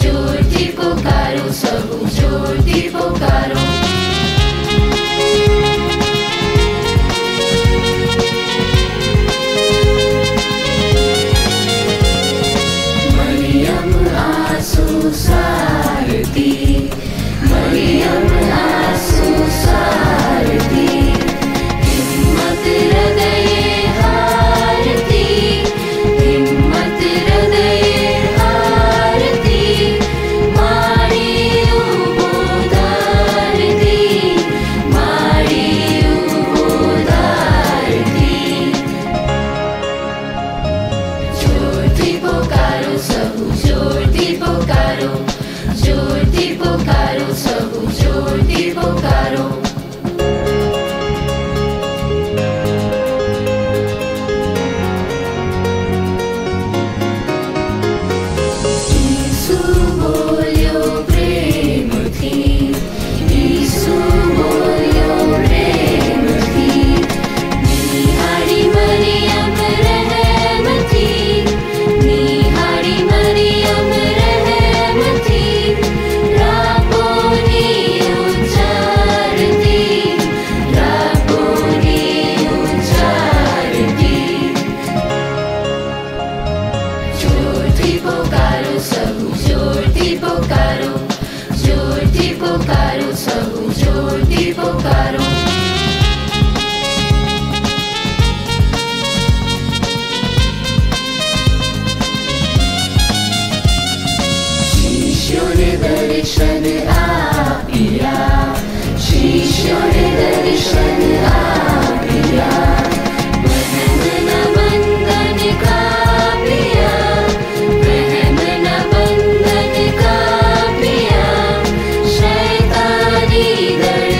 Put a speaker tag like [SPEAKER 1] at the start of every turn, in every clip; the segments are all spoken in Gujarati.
[SPEAKER 1] Joor di Bokaro, Sahu Joor di Bokaro. मुक्ति पुकारो। शिष्यों ने दर्शन आपिया, शिष्यों ने दर्शन आपिया, वहम न बंधन का पिया, वहम न बंधन का पिया, शैतानी दर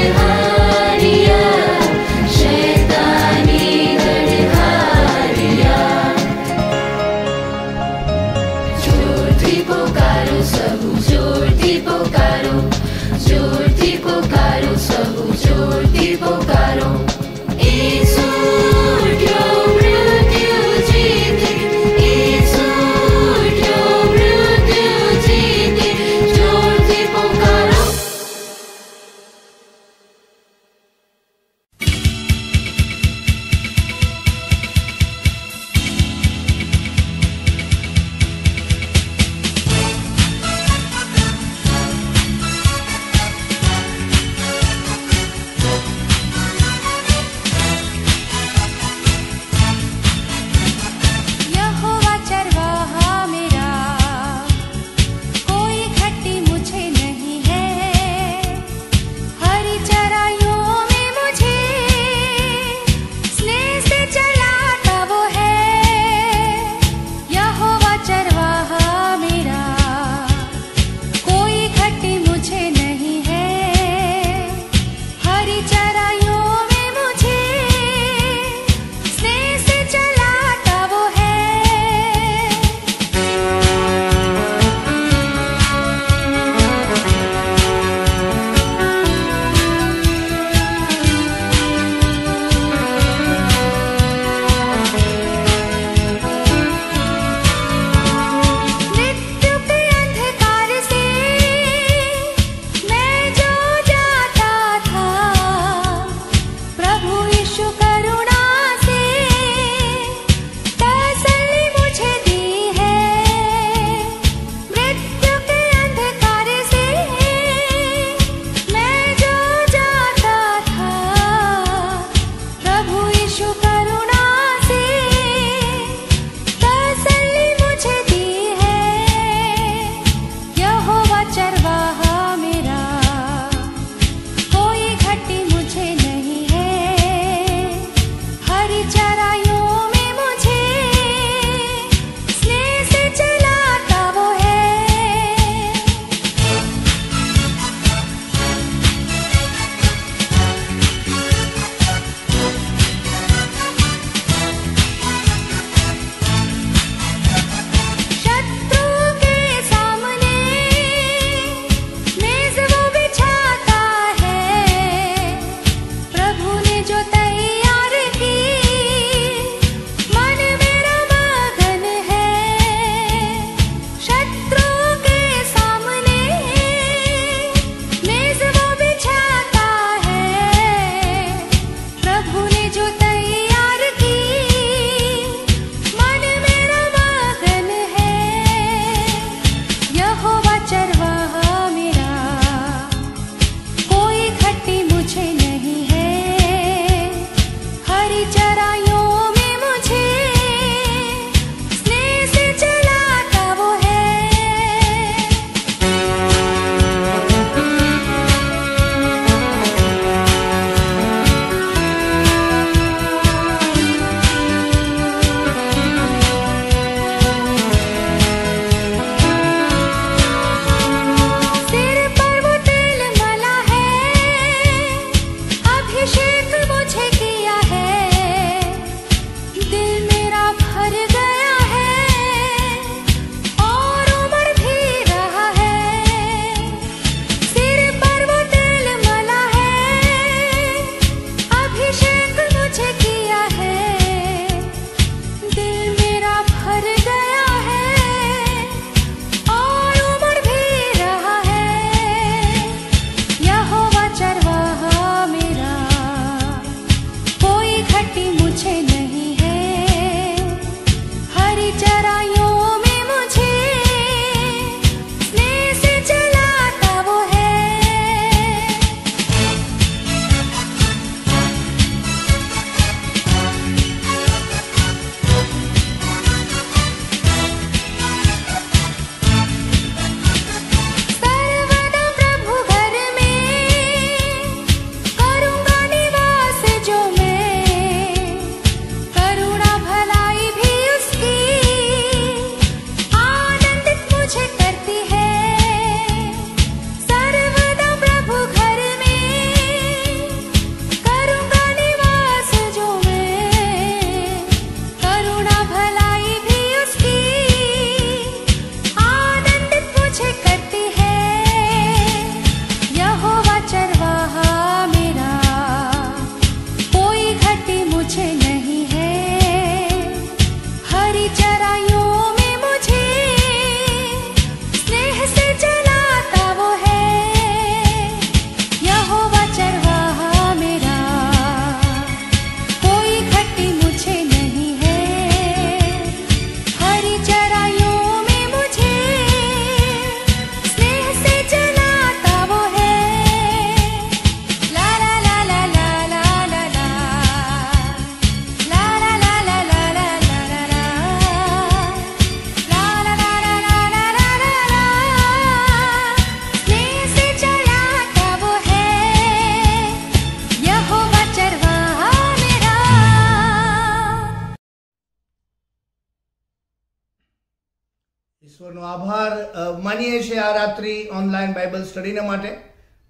[SPEAKER 2] ઈશ્વરનો આભાર માનીએ છીએ આ રાત્રિ ઓનલાઈન બાઇબલ સ્ટડીના માટે.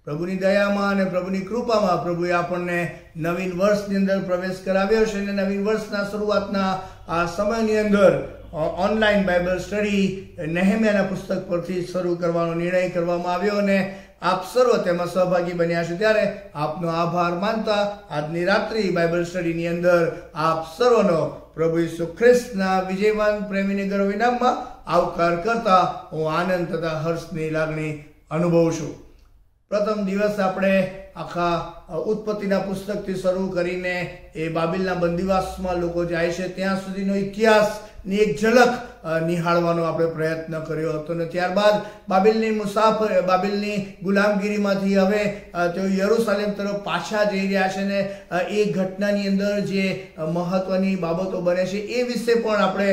[SPEAKER 2] પ્રભુની દયામાં અને પ્રભુની કૃપામાં પ્રભુએ આપણને નવીન વર્ષની અંદર પ્રવેશ કરાવ્યો છે અને નવીન વર્ષના શરૂઆતના આ સમયની અંદર ઓનલાઈન બાઇબલ સ્ટડી નેહેમ્યાના પુસ્તક પરથી શરૂ કરવાનો નિર્ણય કરવામાં આવ્યો અને આપ સર્વ તેમાં સહભાગી બન્યા છે. ત્યારે આપનો આભાર માનતા આજની રાત્રિ બાઇબલ સ્ટડીની અંદર આપ સર્વનો પ્રભુ ઈસુ ખ્રિસ્તના વિજયવાન પ્રેમીની ગૌરવ નામમાં આવકાર કરતા હું આનંદ તથા હર્ષની લાગણી અનુભવું છું. પ્રથમ દિવસ આપણે આખા ઉત્પત્તિના પુસ્તકથી શરૂ કરીને એ બાબિલના બંદીવાસમાં લોકો જાય છે ત્યાં સુધીનો ઇતિહાસની એક ઝલક નિહાળવાનો આપણે પ્રયત્ન કર્યો હતો અને ત્યારબાદ બાબિલની ગુલામગીરીમાંથી હવે તેઓ યરુસાલેમ તરફ પાછા જઈ રહ્યા છે ને એ ઘટનાની અંદર જે મહત્વની બાબતો બને છે એ વિશે પણ આપણે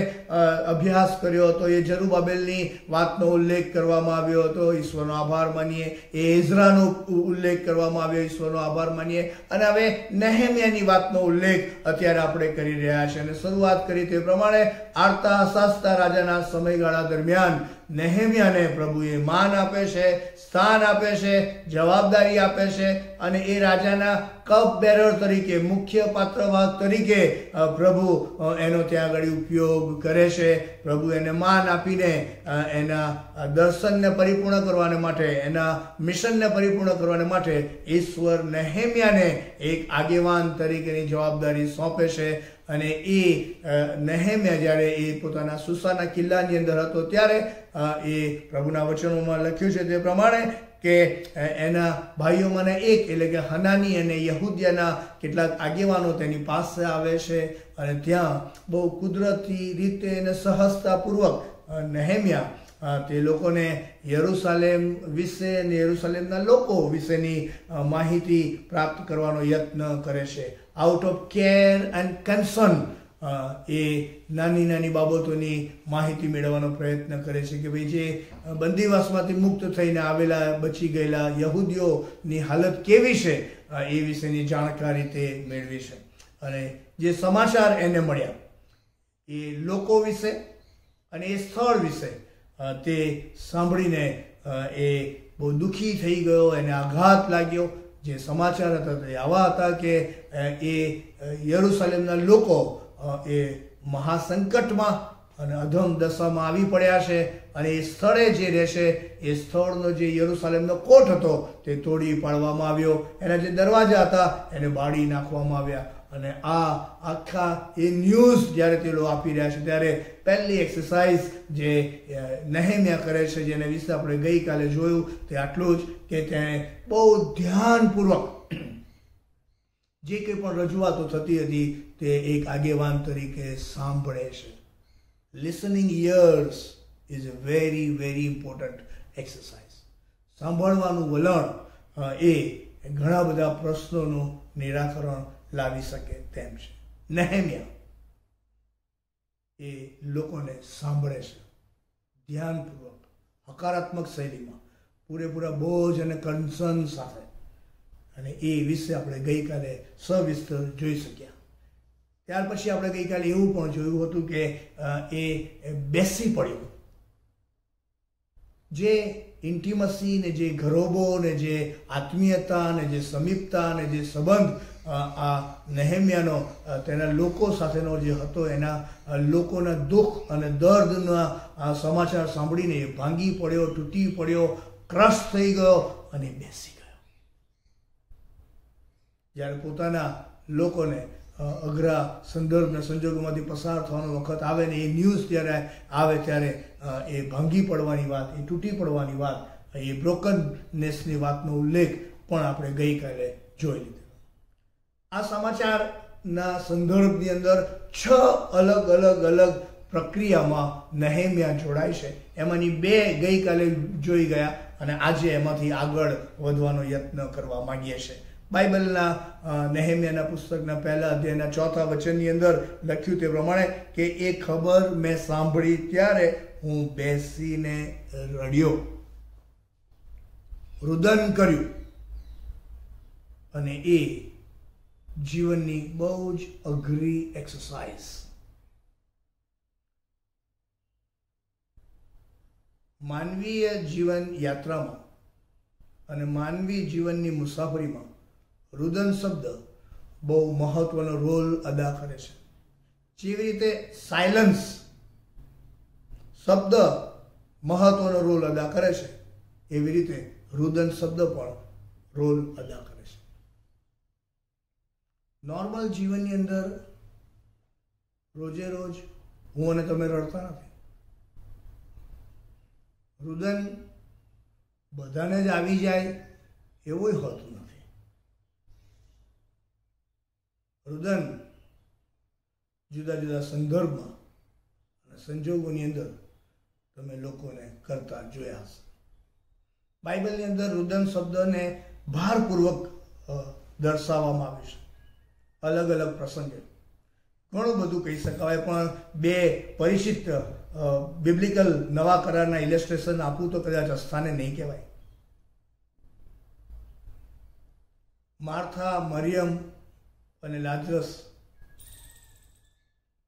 [SPEAKER 2] અભ્યાસ કર્યો હતો. એ જરુબાબેલની વાતનો ઉલ્લેખ કરવામાં આવ્યો હતો, ઈશ્વરનો આભાર માનીએ. એ એઝરાનો ઉલ્લેખ કરવામાં આવ્યો, ઈશ્વરનો આભાર માનીએ. અને હવે નેહેમ્યાની વાતનો ઉલ્લેખ અત્યારે આપણે કરી રહ્યા છીએ અને શરૂઆત કરી તે પ્રમાણે આર્તા હસાસતા રાજાના સમયગાળા દરમિયાન નેહેમ્યાને પ્રભુએ માન આપે છે, સ્થાન આપે છે, જવાબદારી આપે છે અને એ રાજાના કપ બેરર તરીકે, મુખ્ય પાત્રવાહક તરીકે પ્રભુ એનો ત્યાં આગળ ઉપયોગ કરે છે. પ્રભુ એને માન આપીને એના દર્શનને પરિપૂર્ણ કરવાને માટે, એના મિશનને પરિપૂર્ણ કરવાને માટે ઈશ્વર નેહેમ્યાને એક આગેવાન તરીકેની જવાબદારી સોંપે છે. અને એ નેહેમ્યા જ્યારે એ પોતાના સુસાના કિલ્લાની અંદર હતો ત્યારે એ પ્રભુના વચનોમાં લખ્યું છે તે પ્રમાણે કે એના ભાઈઓમાંના એક એટલે કે હનાની અને યહૂદિયાના કેટલાક આગેવાનો તેની પાસે આવે છે અને ત્યાં બહુ કુદરતી રીતે અને સહજતાપૂર્વક નેહેમ્યા તે લોકોને યરુસાલેમ વિશે અને યરુસાલેમના લોકો વિશેની માહિતી પ્રાપ્ત કરવાનો યત્ન કરે છે. Out of care and concern એ નાની નાની બાબતોની માહિતી મેળવવાનો પ્રયત્ન કરે છે કે ભાઈ જે બંદીવાસમાંથી મુક્ત થઈને આવેલા, બચી ગયેલા યહૂદીઓની હાલત કેવી છે એ વિશેની જાણકારી તે મેળવી છે. અને જે સમાચાર એને મળ્યા એ લોકો વિશે અને એ સ્થળ વિશે તે સાંભળીને એ બહુ દુઃખી થઈ ગયો, એને આઘાત લાગ્યો. જે સમાચાર હતા તે આવા હતા કે એ યરુસાલેમના લોકો એ મહાસંકટમાં અને અધમ દશામાં આવી પડ્યા છે અને એ સ્થળે જે રહેશે એ સ્થળનો જે યરુસાલેમનો કોટ હતો તે તોડી પાડવામાં આવ્યો, એના જે દરવાજા હતા એને બાળી નાખવામાં આવ્યા. અને આ આખા એ ન્યૂઝ જ્યારે તે લોકો આપી રહ્યા છે ત્યારે પહેલી એક્સરસાઇઝ જે નેહેમ્યા કરે છે, જેને વિશે આપણે ગઈકાલે જોયું, તે આટલું જ કે તેણે બહુ ધ્યાનપૂર્વક જે કંઈ પણ રજૂઆતો થતી હતી તે એક આગેવાન તરીકે સાંભળે છે. Listening ears is a very very important exercise. સાંભળવાનું વલણ એ ઘણા બધા પ્રશ્નોનું નિરાકરણ લાવી શકે તેમ છે. નેહેમ્યા એ લોકોને સાંભળે છે ધ્યાનપૂર્વક, હકારાત્મક શૈલીમાં, પૂરેપૂરા બોજ અને કન્સર્ન સાથે. અને એ વિશે આપણે ગઈકાલે સવિસ્તર જોઈ શક્યા. ત્યાર પછી આપણે ગઈકાલે એવું પણ જોયું હતું કે એ બેસી પડ્યો. જે ઇન્ટિમસી ને જે ઘરોબો ને જે આત્મીયતા ને જે સમીપતા ને જે સંબંધ આ નેહેમ્યાનો તેના લોકો સાથેનો જે હતો, એના લોકોના દુઃખ અને દર્દના સમાચાર સાંભળીને એ ભાંગી પડ્યો, તૂટી પડ્યો, ક્રશ થઈ ગયો અને બેસી ગયો. જ્યારે પોતાના લોકોને અઘરા સંદર્ભના સંજોગોમાંથી પસાર થવાનો વખત આવે ને એ ન્યૂઝ જ્યારે આવે ત્યારે એ ભાંગી પડવાની વાત, એ તૂટી પડવાની વાત, એ બ્રોકનનેસની વાતનો ઉલ્લેખ પણ આપણે ગઈકાલે જોઈ લીધો. આ સમાચારના સંદર્ભની અંદર 6 અલગ અલગ અલગ પ્રક્રિયામાં નેહેમ્યા જોડાય છે. એમાંની 2 ગઈકાલે જોઈ ગયા અને આજે એમાંથી આગળ વધવાનો યત્ન કરવા માંગીએ છીએ. બાઇબલના નેહેમ્યાના પુસ્તકના પહેલા અધ્યાયના 4થા વચનની અંદર લખ્યું તે પ્રમાણે કે એ ખબર મેં સાંભળી ત્યારે હું બેસીને રડ્યો, રુદન કર્યું. અને એ જીવનની બહુ જ અઘરી એક્સરસાઇઝ. માનવીય જીવન યાત્રામાં અને માનવી જીવનની મુસાફરીમાં રુદન શબ્દ બહુ મહત્વનો રોલ અદા કરે છે. જેવી રીતે સાયલન્સ શબ્દ મહત્વનો રોલ અદા કરે છે, એવી રીતે રુદન શબ્દ પણ રોલ અદા કરે છે. નોર્મલ જીવનની અંદર રોજે રોજ હું અને તમે રડતા નથી. રુદન બધાને જ આવી જાય એવું હોતું નથી. રુદન જુદા જુદા સંદર્ભમાં અને સંજોગોની અંદર તમે લોકોને કરતા જોયા હશે. બાઇબલની અંદર રુદન શબ્દને ભારપૂર્વક દર્શાવવામાં આવ્યું છે. અલગ અલગ પ્રસંગે ઘણું બધું કહી શકાય, પણ બે પરિચિત બિબ્લિકલ નવા કરારના ઇલેસ્ટ્રેશન આપું તો કદાચ અસ્થાને નહીં કહેવાય. માર્થા, મરિયમ અને લાજરસ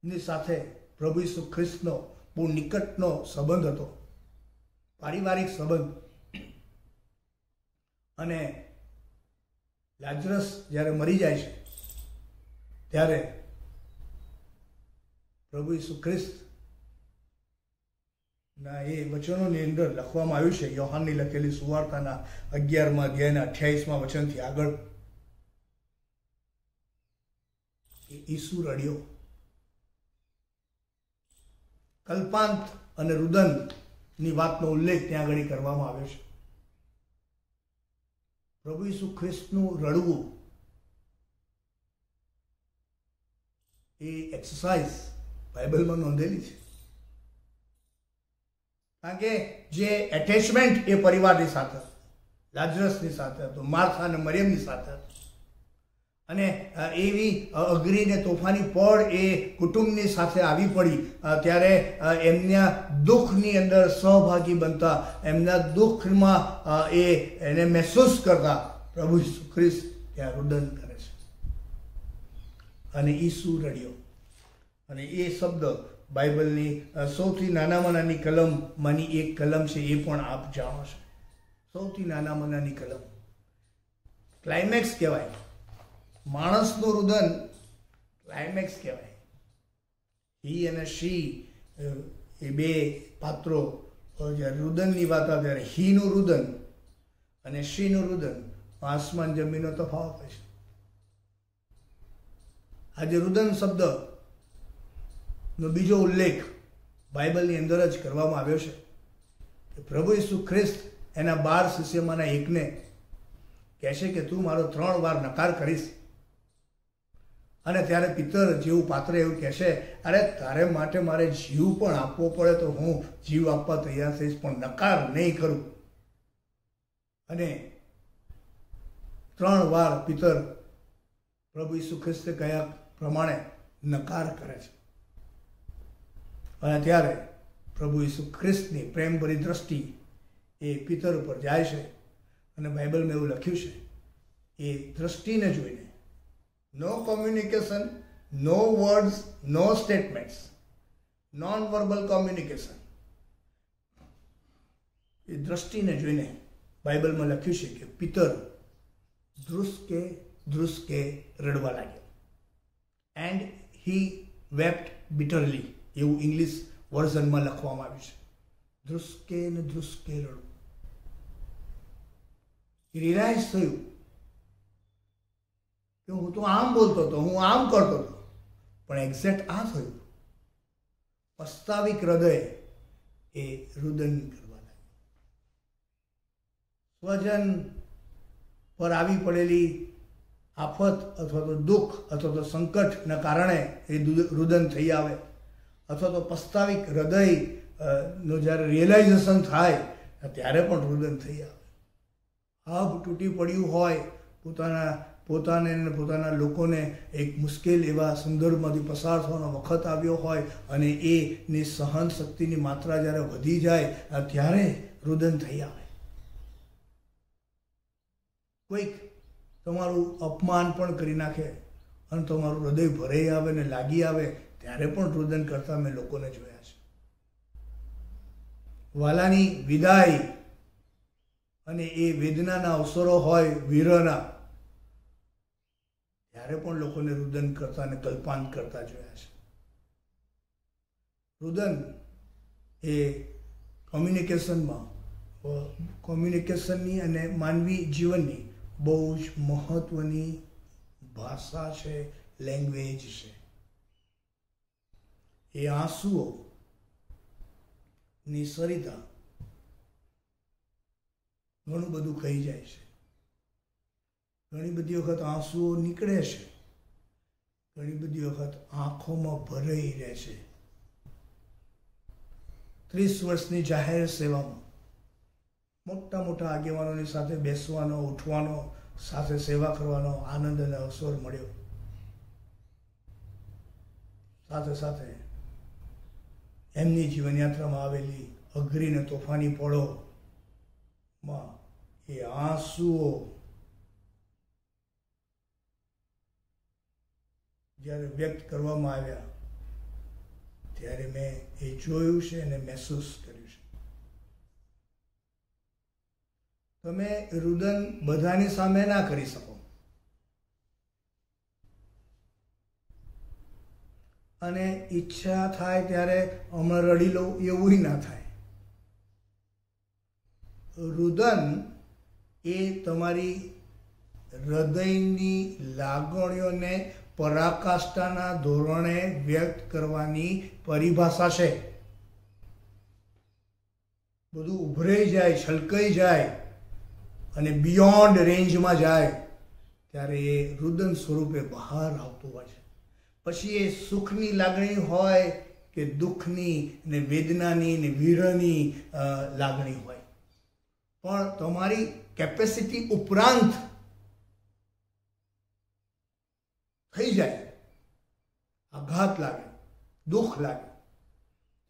[SPEAKER 2] ની સાથે પ્રભુ ઈસુ ખ્રિસ્તનો બહુ નિકટનો સંબંધ હતો, પારિવારિક સંબંધ. અને લાજરસ જ્યારે મરી જાય છે ત્યારે પ્રભુ ઈસુ ખ્રિસ્ત ના એ વચનોની અંદર લખવામાં આવ્યું છે, યોહાનની લખેલી સુવાર્તાના 11મા અધ્યાયના 28મા વચનથી આગળ, ઈસુ રડ્યો. કલ્પાંત અને રુદનની વાતનો ઉલ્લેખ ત્યાં આગળ કરવામાં આવ્યો છે. પ્રભુ ઈસુ ખ્રિસ્તનું રડવું એ એક્સરસાઇઝ બાઇબલમાં નોંધેલી છે. કારણ કે જે એટેચમેન્ટ એ પરિવારની સાથે, લાજરસની સાથે હતો, માર્થા અને મરિયમની સાથે હતો, અને એવી અઘરી ને તોફાની પળ એ કુટુંબની સાથે આવી પડી ત્યારે એમના દુઃખની અંદર સહભાગી બનતા, એમના દુઃખમાં એને મહેસૂસ કરતા પ્રભુ ઈસુ ખ્રિસ્ત ત્યાં રુદન કરે છે. અને ઈસુ રડ્યો. અને એ શબ્દ બાઇબલની સૌથી નાનામાં નાની કલમમાંની એક કલમ છે, એ પણ આપ જાણો છો. સૌથી નાનામાં નાની કલમ, ક્લાઇમેક્સ કહેવાય. માણસનું રુદન ક્લાઇમેક્સ કહેવાય. હી અને શી એ બે પાત્રો જ્યારે રુદનની વાત આવે ત્યારે હીનું રુદન અને શીનું રુદન આસમાન જમીનનો તફાવત હોય છે. આજે રુદન શબ્દનો બીજો ઉલ્લેખ બાઇબલની અંદર જ કરવામાં આવ્યો છે કે પ્રભુ ઈસુ ખ્રિસ્ત એના 12 શિષ્યમાંના એકને કહે છે કે તું મારો 3 વાર નકાર કરીશ. અને ત્યારે પિતર જેવું પાત્ર એવું કહે છે, અરે તારે માટે મારે જીવ પણ આપવો પડે તો હું જીવ આપવા તૈયાર થઈશ, પણ નકાર નહીં કરું. અને 3 વાર પિતર પ્રભુ ઈસુ ખ્રિસ્તે કયા પ્રમાણે નકાર કરે છે. અને ત્યારે પ્રભુ ઈસુ ખ્રિસ્તની પ્રેમભરી દ્રષ્ટિ એ પિતર ઉપર જાય છે. અને બાઇબલમાં એવું લખ્યું છે, એ દ્રષ્ટિને જોઈને, નો કોમ્યુનિકેશન, નો વર્ડ્સ, નો સ્ટેટમેન્ટ્સ, નોન વર્બલ કોમ્યુનિકેશન, એ દ્રષ્ટિને જોઈને બાઇબલમાં લખ્યું છે કે પિતર ધ્રુસકે ધ્રુસકે રડવા લાગ્યો. એન્ડ હી વેપ્ટ બિટરલી, એવું ઇંગ્લિશ વર્ઝનમાં લખવામાં આવ્યું છે. ધ્રુસકે ને ધ્રુસકે રડવું. રિયલાઇઝ થયું કે હું તો આમ બોલતો હતો, હું આમ કરતો હતો, પણ એક્ઝેક્ટ આ થયું. પસ્તાવિક હૃદય એ રુદન કરવા લાગ્યું. સ્વજન પર આવી પડેલી આફત અથવા તો દુઃખ અથવા તો સંકટના કારણે એ રુદન થઈ આવે, અથવા તો પસ્તાવિક હૃદય નું જ્યારે રિયલાઇઝેશન થાય ત્યારે પણ રુદન થઈ આવે. હબ તૂટી પડ્યું હોય, પોતાને અને પોતાના લોકોને એક મુશ્કેલ એવા સંદર્ભમાંથી પસાર થવાનો વખત આવ્યો હોય અને એની સહન શક્તિની માત્રા જ્યારે વધી જાય ત્યારે રુદન થઈ આવે. કોઈક તમારું અપમાન પણ કરી નાખે અને તમારું હૃદય ભરાઈ આવે ને લાગી આવે ત્યારે પણ રુદન કરતા મેં લોકોને જોયા છે. વાલાની વિદાય અને એ વેદનાના અવસરો હોય વીરના, ત્યારે પણ લોકોને રુદન કરતા અને કલ્પાંત કરતા જોયા છે. રુદન એ કોમ્યુનિકેશનની અને માનવી જીવનની બહુ જ મહત્વની ભાષા છે, લેંગ્વેજ છે. એ આંસુઓની સરિતા ઘણું બધું કહી જાય છે. ઘણી બધી વખત આંસુઓ નીકળે છે, ઘણી બધી વખત આંખોમાં ભરાઈ રહે છે. 30 વર્ષની જાહેર સેવામાં મોટા મોટા આગેવાનોની સાથે બેસવાનો, ઉઠવાનો, સાથે સેવા કરવાનો આનંદ અને અવસર મળ્યો. સાથે સાથે એમની જીવનયાત્રામાં આવેલી અઘરી ને તોફાની પળોમાં એ આંસુઓ જ્યારે વ્યક્ત કરવામાં આવ્યા ત્યારે મેં એ જોયું છે અને મહેસૂસ કર્યું છે. તમે રુદન બધાની સામે ના કરી શકો, અને ઈચ્છા થાય ત્યારે હમણાં રડી લઉં એવું ના થાય. રુદન એ તમારી હૃદયની લાગણીઓને પરાકાષ્ઠાના ધોરણે વ્યક્ત કરવાની પરિભાષા છે. બધું ઉભરાઈ જાય, છલકાઈ જાય અને બિયોન્ડ રેન્જમાં જાય ત્યારે એ રુદન સ્વરૂપે બહાર આવતું હોય છે. પછી એ સુખની લાગણી હોય કે દુઃખની ને વેદનાની ને વિરહની લાગણી હોય, પણ તમારી કેપેસિટી ઉપરાંત થઈ જાય, આઘાત લાગે, દુઃખ લાગે,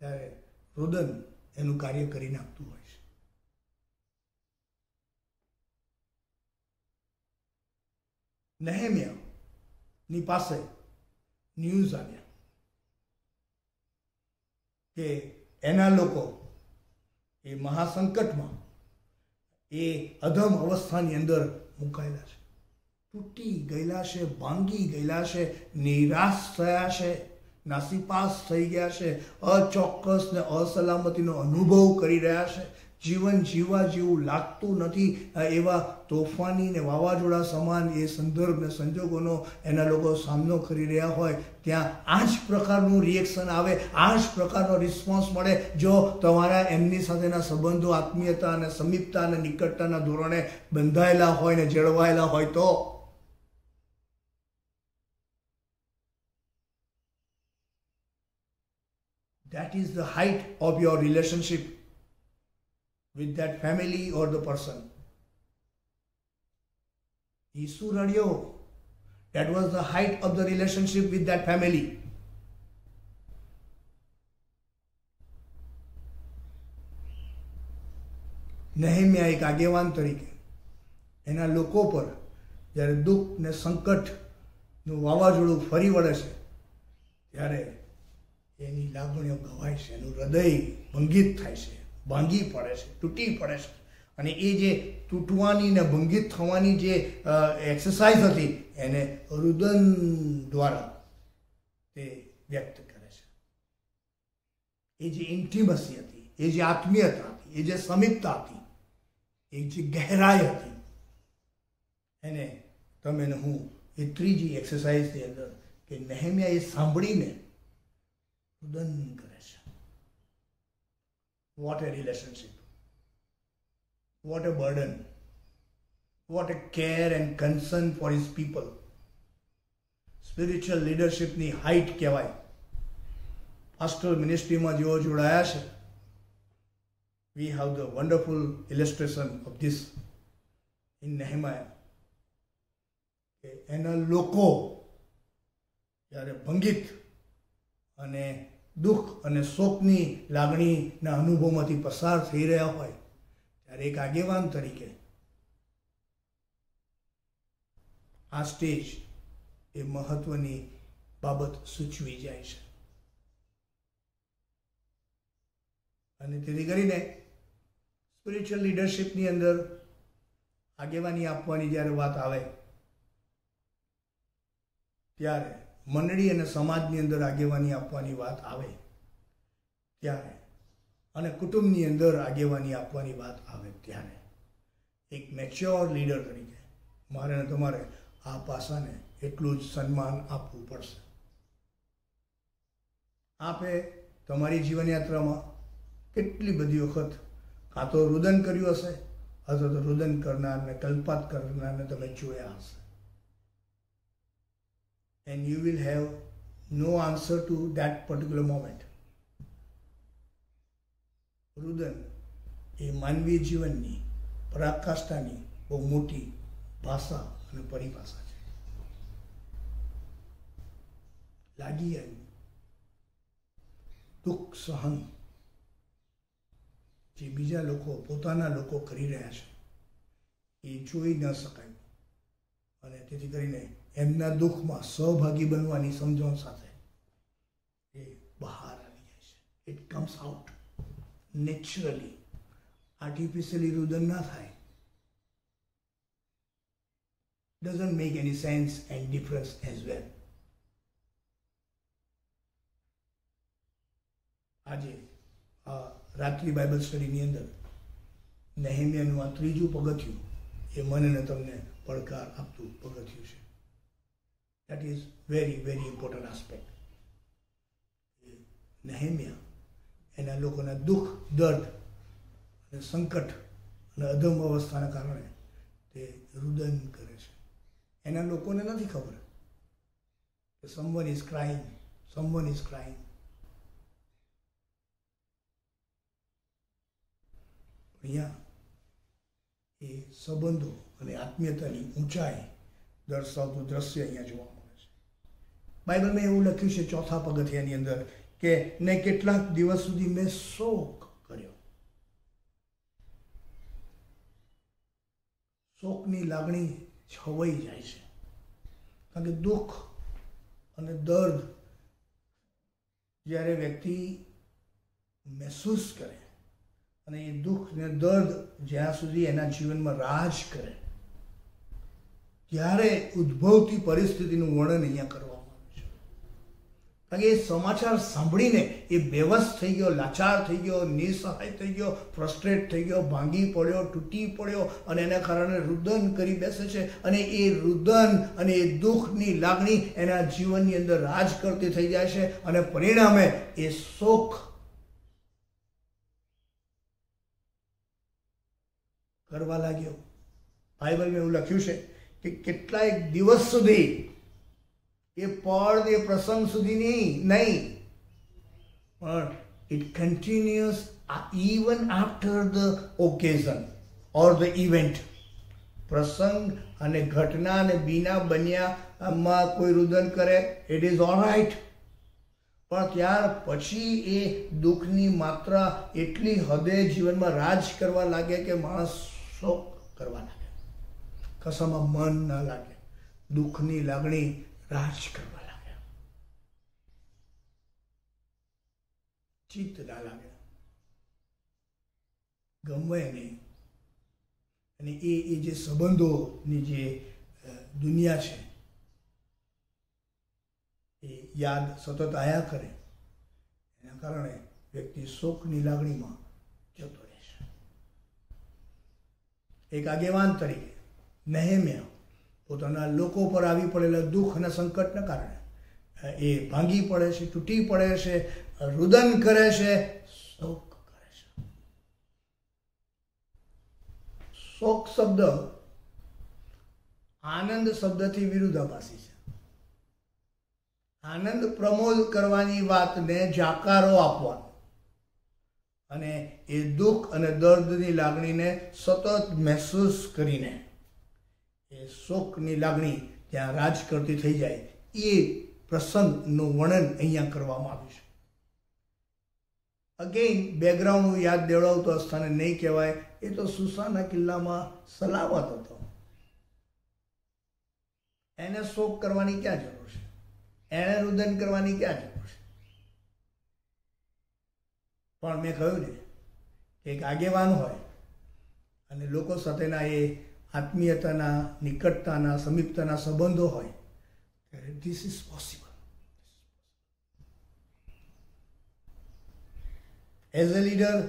[SPEAKER 2] ત્યારે રુદન એનું કાર્ય કરી નાખતું હોય છે. નેહેમિયાની પાસે ન્યૂઝ આવ્યા કે એના લોકો એ મહાસંકટમાં, એ અધમ અવસ્થાની અંદર મુકાયેલા છે, તૂટી ગયેલા છે, ભાંગી ગયેલા છે, નિરાશ થયા છે, નાસીપાસ થઈ ગયા છે, અચોક્કસ ને અસલામતીનો અનુભવ કરી રહ્યા છે, જીવન જીવવા જેવું લાગતું નથી. એવા તોફાની ને વાવાઝોડા સમાન એ સંદર્ભ ને સંજોગોનો એના લોકો સામનો કરી રહ્યા હોય, ત્યાં આ જ પ્રકારનું રિએક્શન આવે, આ જ પ્રકારનો રિસ્પોન્સ મળે જો તમારા એમની સાથેના સંબંધો આત્મીયતા અને સમીપતા અને નિકટતાના ધોરણે બંધાયેલા હોય ને જળવાયેલા હોય તો. That is the height of your relationship with that family or the person. Isu radiyo, that was the height of the relationship with that family. નેહેમિયા એક આગેવાન તરીકે એના લોકો પર જ્યારે દુઃખ ને સંકટનું વાવાઝોડું ફરી વળે છે ત્યારે એની લાગણીઓ ગવાય છે, એનું હૃદય ભંગિત થાય છે, ભાંગી પડે છે, તૂટી પડે છે. અને એ જે તૂટવાની ને ભંગિત થવાની જે એક્સરસાઇઝ હતી એને રુદન દ્વારા તે વ્યક્ત કરે છે. એ જે ઇન્ટિમસી હતી, એ જે આત્મીયતા હતી, એ જે સમીપતા હતી, એ જે ગહેરાઈ હતી, એને તમે ને હું એ ત્રીજી એક્સરસાઇઝની અંદર કે નેહેમિયા એ સાંભળીને રુદન કરે છે. What a relationship, what a burden, what a care and concern for his people. Spiritual leadership ની હાઈટ કહેવાય. પાસ્ટોરલ મિનિસ્ટ્રીમાં જેઓ જોડાયા છે, we have the wonderful illustration of this in Nehemiah. કે એના લોકો જ્યારે ભંગિત અને દુઃખ અને શોકની લાગણીના અનુભવમાંથી પસાર થઈ રહ્યા હોય ત્યારે એક આગેવાન તરીકે આ સ્ટેજ એ મહત્વની બાબત સૂચવી જાય છે. અને તેથી કરીને સ્પિરિચ્યુઅલ લીડરશિપની અંદર આગેવાની આપવાની જ્યારે વાત આવે ત્યારે, મંડળી અને સમાજની અંદર આગેવાની આપવાની વાત આવે ત્યારે, અને કુટુંબની અંદર આગેવાની આપવાની વાત આવે ત્યારે એક મેચ્યોર લીડર તરીકે મારે ને તમારે આ પાસાને એટલું જ સન્માન આપવું પડશે. આપે તમારી જીવનયાત્રામાં કેટલી બધી વખત કાં તો રુદન કર્યું હશે અથવા તો રુદન કરનારને, કલ્પાત કરનારને તમે જોયા હશે. And you will have no answer to that particular moment. રુદન એ માનવીય જીવનની પરાકાષ્ઠાની બહુ મોટી ભાષા અને પરિભાષા છે. લાગી આવ્યું દુઃખ સહન જે બીજા લોકો, પોતાના લોકો કરી રહ્યા છે એ જોઈ ન શકાય, અને તેથી કરીને એમના દુઃખમાં સહભાગી બનવાની સમજણ સાથે એ બહાર આવી જાય છે. It comes out naturally. Artificially રુદન ના થાય. doesn't make any sense and difference as well. આજે આ રાત્રિ બાઇબલ સ્ટડીની અંદર નેહેમિયાનું આ ત્રીજું પગથિયું એ મને ને તમને પડકાર આપતું પગથિયું છે. That is very, very important aspect. નેહેમિયા એના લોકોના દુઃખ, દર્દ અને સંકટ અને અધમ અવસ્થાના કારણે તે રુદન કરે છે. એના લોકોને નથી ખબર કે someone is crying, someone is crying. અહીંયા એ સંબંધો અને આત્મીયતાની ઊંચાઈ દર્શાવતું દ્રશ્ય અહીંયા જોવા મળે છે. બાઇબલમાં એવું લખ્યું છે ચોથા પગથિયાની અંદર કે ને કેટલાક દિવસ સુધી મેં શોક કર્યો. શોકની લાગણી છવાઈ જાય છે, કારણ કે દુઃખ અને દર્દ જ્યારે વ્યક્તિ મહેસૂસ કરે અને એ દુઃખ ને દર્દ જ્યાં સુધી એના જીવનમાં રાજ કરે ત્યારે ઉદ્ભવતી પરિસ્થિતિનું વર્ણન અહીંયા કરવામાં આવ્યું છે. કારણ કે એ સમાચાર સાંભળીને એ બેવસ થઈ ગયો, લાચાર થઈ ગયો, નિસહાય થઈ ગયો, ફ્રસ્ટ્રેટ થઈ ગયો, ભાંગી પડ્યો, તૂટી પડ્યો અને એના કારણે રુદન કરી બેસે છે. અને એ રુદન અને એ દુઃખની લાગણી એના જીવનની અંદર રાજ કરતી થઈ જાય છે અને પરિણામે એ શોક કરવા લાગ્યો. બાઇબલમાં એવું લખ્યું છે કે કેટલાય દિવસ સુધી, એ પળ, એ પ્રસંગ સુધી નહીં, પણ it continuous even after the occasion or the event. પ્રસંગ અને ઘટના અને બીના બન્યામાં કોઈ રુદન કરે, ઇટ ઇઝ ઓલ રાઇટ, પણ ત્યાર પછી એ દુઃખની માત્રા એટલી હદે જીવનમાં રાજ કરવા લાગે કે માણસ શોક કરવા લાગે, કશામાં મન ના લાગે, દુઃખની લાગણી રાજ કરવા લાગે, ચિત્ત ના લાગે, ગમે નહીં. અને એ જે સંબંધોની જે દુનિયા છે એ યાદ સતત આયા કરે, એના કારણે વ્યક્તિ શોકની લાગણીમાં જતો રહે છે. એક આગેવાન તરીકે નેહેમિયા પોતાના લોકો પર આવી પડેલા દુઃખ અને સંકટના કારણે એ ભાંગી પડે છે, તૂટી પડે છે, રુદન કરે છે, શોક કરે છે. શોક શબ્દ આનંદ શબ્દથી વિરુદ્ધાભાસી છે. આનંદ પ્રમોદ કરવાની વાતને જાકારો આપવાનો અને એ દુઃખ અને દર્દની લાગણીને સતત મહેસૂસ કરીને એ શોકની લાગણી ત્યાં રાજ કરતી થઈ જાય, એ પ્રસંગનું વર્ણન અહીંયા કરવામાં આવ્યું છે. અગેન બેકગ્રાઉન્ડ યાદ દેવડાવતો સ્થાને નહીં કહેવાય, એ તો સુસાના કિલ્લામાં સલામત હતો. એને શોક કરવાની ક્યાં જરૂર છે? એને રુદન કરવાની ક્યાં જરૂર છે? પણ મેં કહ્યું ને એક આગેવાન હોય અને લોકો સાથેના એ આત્મીયતાના, નિકટતાના, સમીપતાના સંબંધો હોય ત્યારે this is possible. As a leader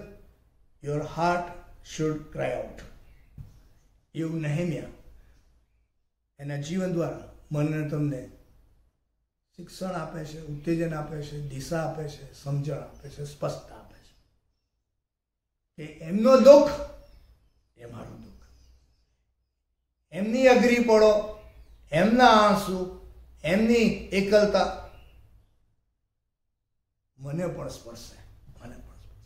[SPEAKER 2] your heart should cry out. એવું નહેમ્યા એના જીવન દ્વારા મનને તમને શિક્ષણ આપે છે, ઉત્તેજન આપે છે, દિશા આપે છે, સમજણ આપે છે, સ્પષ્ટતા આપે છે કે એમનો દુઃખ એ મારું દુઃખ, એમની અઘરી પડો, એમના આંસુ, એમની એકલતા મને પણ સ્પર્શે, મને પણ સ્પર્શે.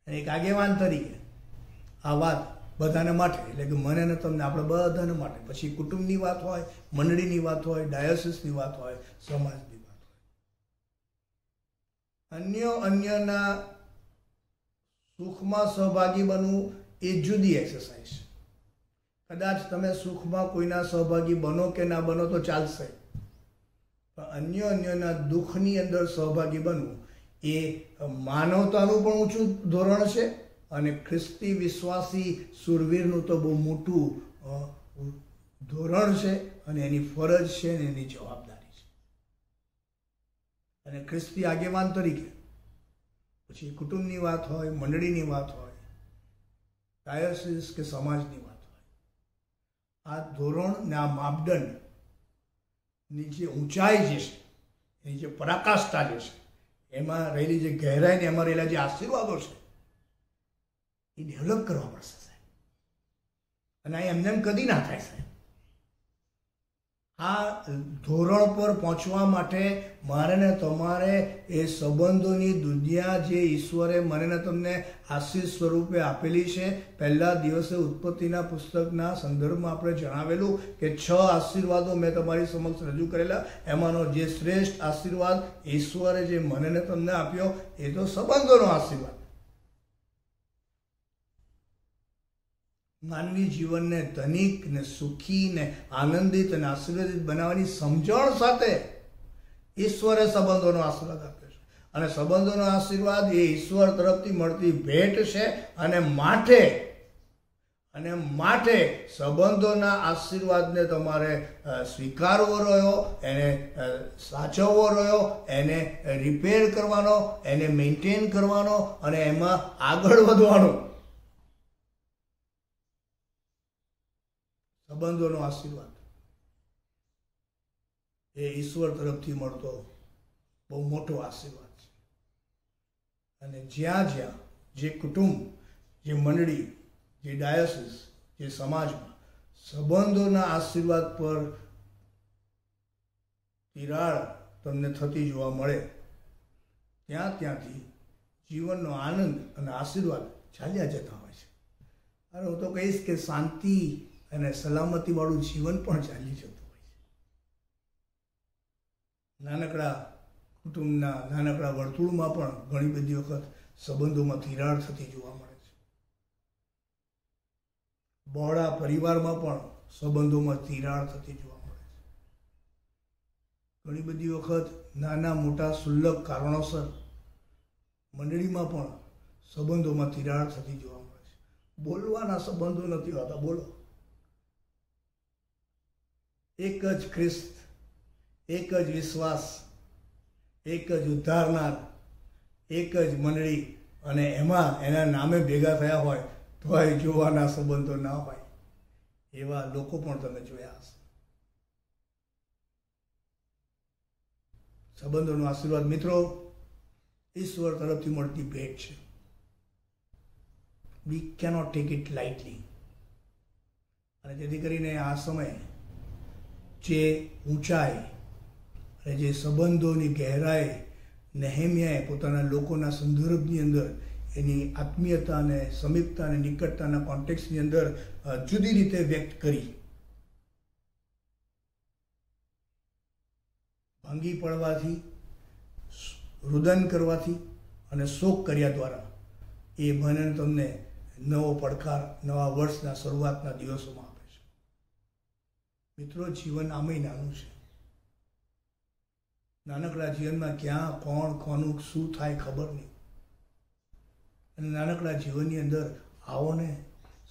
[SPEAKER 2] અને એક આગેવાન તરીકે આ વાત બધાને માટે, એટલે કે મને ને તમને, આપણે બધાને માટે, પછી કુટુંબની વાત હોય, મંડળીની વાત હોય, ડાયોસિસની વાત હોય, સમાજની વાત હોય, અન્યના સુખમાં સહભાગી બનવું એ જુદી એક્સરસાઇઝ છે. કદાચ તમે સુખમાં કોઈના સહભાગી બનો કે ના બનો તો ચાલશે, પણ અન્યના દુઃખની અંદર સહભાગી બનવું એ માનવતાનું પણ ઊંચું ધોરણ છે અને ખ્રિસ્તી વિશ્વાસી સુરવીરનું તો બહુ મોટું ધોરણ છે અને એની ફરજ છે અને એની જવાબદારી છે. અને ખ્રિસ્તી આગેવાન તરીકે પછી કુટુંબની વાત હોય, મંડળીની વાત હોય, ડાયોસિસ કે સમાજની વાત હોય, આ ધોરણ ને આ માપદંડની જે ઊંચાઈ જે છે, એની જે પરાકાષ્ઠા જે છે, એમાં રહેલી જે ગહેરાઈ ને એમાં રહેલા જે આશીર્વાદો છે એ ડેવલપ કરવા પડશે સાહેબ. અને આ એમને કદી ના થાય સાહેબ. આ ધોરણ પર પહોંચવા માટે મારે ને તમારે એ સંબંધોની દુનિયા જે ઈશ્વરે મને ને તમને આશીષ સ્વરૂપે આપેલી છે, પહેલા દિવસે ઉત્પત્તિના પુસ્તકના સંદર્ભમાં આપણે જણાવેલું કે 6 આશીર્વાદો મેં તમારી સમક્ષ રજૂ કરેલા. એમાંનો જે શ્રેષ્ઠ આશીર્વાદ ઈશ્વરે જે મને ને તમને આપ્યો એ તો સંબંધોનો આશીર્વાદ. માનવી જીવનને ધનિક ને સુખી ને આનંદિત અને આશીર્વાદિત બનાવવાની સમજણ સાથે ઈશ્વરે સંબંધોનો આશીર્વાદ આપ્યો છે. અને સંબંધોનો આશીર્વાદ એ ઈશ્વર તરફથી મળતી ભેટ છે. અને માટે સંબંધોના આશીર્વાદને તમારે સ્વીકારવો રહ્યો, એને સાચવવો રહ્યો, એને રિપેર કરવાનો, એને મેન્ટેન કરવાનો અને એમાં આગળ વધવાનો. સંબંધોનો આશીર્વાદ એ ઈશ્વર તરફથી મળતો બહુ મોટો આશીર્વાદ છે. અને જ્યાં જ્યાં જે કુટુંબ, જે મંડળી, જે ડાયોસિસ, જે સમાજમાં સંબંધોના આશીર્વાદ પર તિરાડ તમને થતી જોવા મળે, ત્યાંથી જીવનનો આનંદ અને આશીર્વાદ ચાલ્યા જતા હોય છે. અને હું તો કહીશ કે શાંતિ અને સલામતી વાળું જીવન પણ ચાલી જતું હોય છે. નાનકડા કુટુંબના નાનકડા વર્તુળમાં પણ ઘણી બધી વખત સંબંધોમાં તિરાડ થતી જોવા મળે છે. બહોળા પરિવારમાં પણ સંબંધોમાં તિરાડ થતી જોવા મળે છે. ઘણી બધી વખત નાના મોટા સુલ્લક કારણોસર મંડળીમાં પણ સંબંધોમાં તિરાડ થતી જોવા મળે છે. બોલવાના સંબંધો નથી હોતા. બોલો, એક જ ખ્રિસ્ત, એક જ વિશ્વાસ, એક જ ઉદ્ધારનાર, એક જ મંડળી અને એમાં એના નામે ભેગા થયા હોય તોય જોવાના સંબંધો ના હોય એવા લોકો પણ તમે જોયા હશે. સંબંધોનો આશીર્વાદ મિત્રો ઈશ્વર તરફથી મળતી ભેટ છે. વી કેનોટ ટેક ઇટ લાઇટલી. અને જેથી કરીને આ સમયે જે ઊંચાઈ અને જે સંબંધોની ગહેરાઈ નહેમ્યાએ પોતાના લોકોના સંદર્ભની અંદર એની આત્મીયતા અને સમીપતા અને નિકટતાના કોન્ટેક્સની અંદર જુદી રીતે વ્યક્ત કરી. ભાંગી પડવાથી, રુદન કરવાથી અને શોક કર્યા દ્વારા એ મને તમને નવો પડકાર નવા વર્ષના શરૂઆતના દિવસોમાં આપે છે. મિત્રો, જીવન આમેય નાનું છે. નાનકડા જીવનમાં ક્યાં કોણ કોનું શું થાય ખબર નહીં. અને નાનકડા જીવનની અંદર આવો ને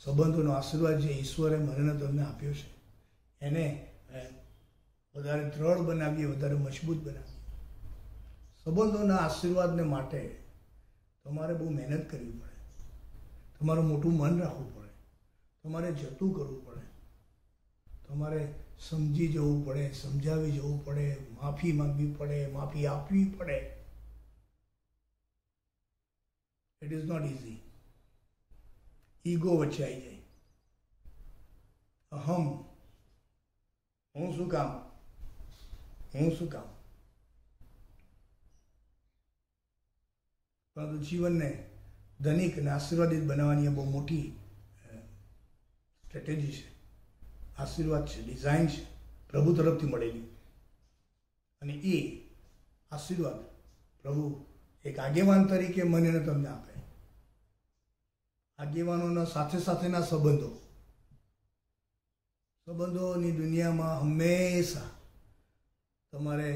[SPEAKER 2] સંબંધોનો આશીર્વાદ જે ઈશ્વરે મને તમને આપ્યો છે એને વધારે દ્રઢ બનાવીએ, વધારે મજબૂત બનાવીએ. સંબંધોના આશીર્વાદને માટે તમારે બહુ મહેનત કરવી પડે, તમારું મોટું મન રાખવું પડે, તમારે જતું કરવું પડે, તમારે સમજી જવું પડે, સમજાવી જવું પડે, માફી માંગવી પડે, માફી આપવી પડે. It is not easy. Ego વચ્ચે આવી જાય, અહમ, હું શું કામ, હું શું કામ. પરંતુ જીવનને ધનિક અને આશીર્વાદિત બનાવવાની બહુ મોટી સ્ટ્રેટેજી છે, આશીર્વાદ છે, ડિઝાઇન છે, પ્રભુ તરફથી મળેલી. અને એ આશીર્વાદ પ્રભુ એક આગેવાન તરીકે મને ને તમને આપે. આગેવાનોના સાથે સાથેના સંબંધોની દુનિયામાં હંમેશા તમારે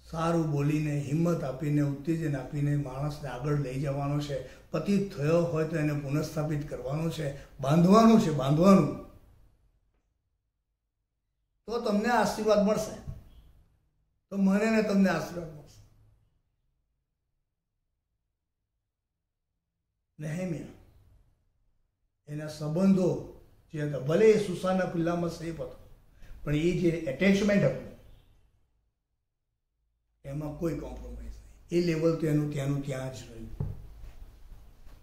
[SPEAKER 2] સારું બોલીને, હિંમત આપીને, ઉત્તેજન આપીને માણસને આગળ લઈ જવાનો છે. પતિત થયો હોય તો એને પુનઃસ્થાપિત કરવાનો છે, બાંધવાનું છે, બાંધવાનું. તો તમને આશીર્વાદ મળશે, તો મને ને તમને આશીર્વાદ મળશે. નેહેમિયા એના સંબંધો જે હતા, ભલે એ સુસાના ખુલ્લામાં સેફ હતો, પણ એ જે એટેચમેન્ટ હતું એમાં કોઈ કોમ્પ્રોમાઇઝ નહીં. એ લેવલ તો એનું ત્યાંનું ત્યાં જ રહ્યું,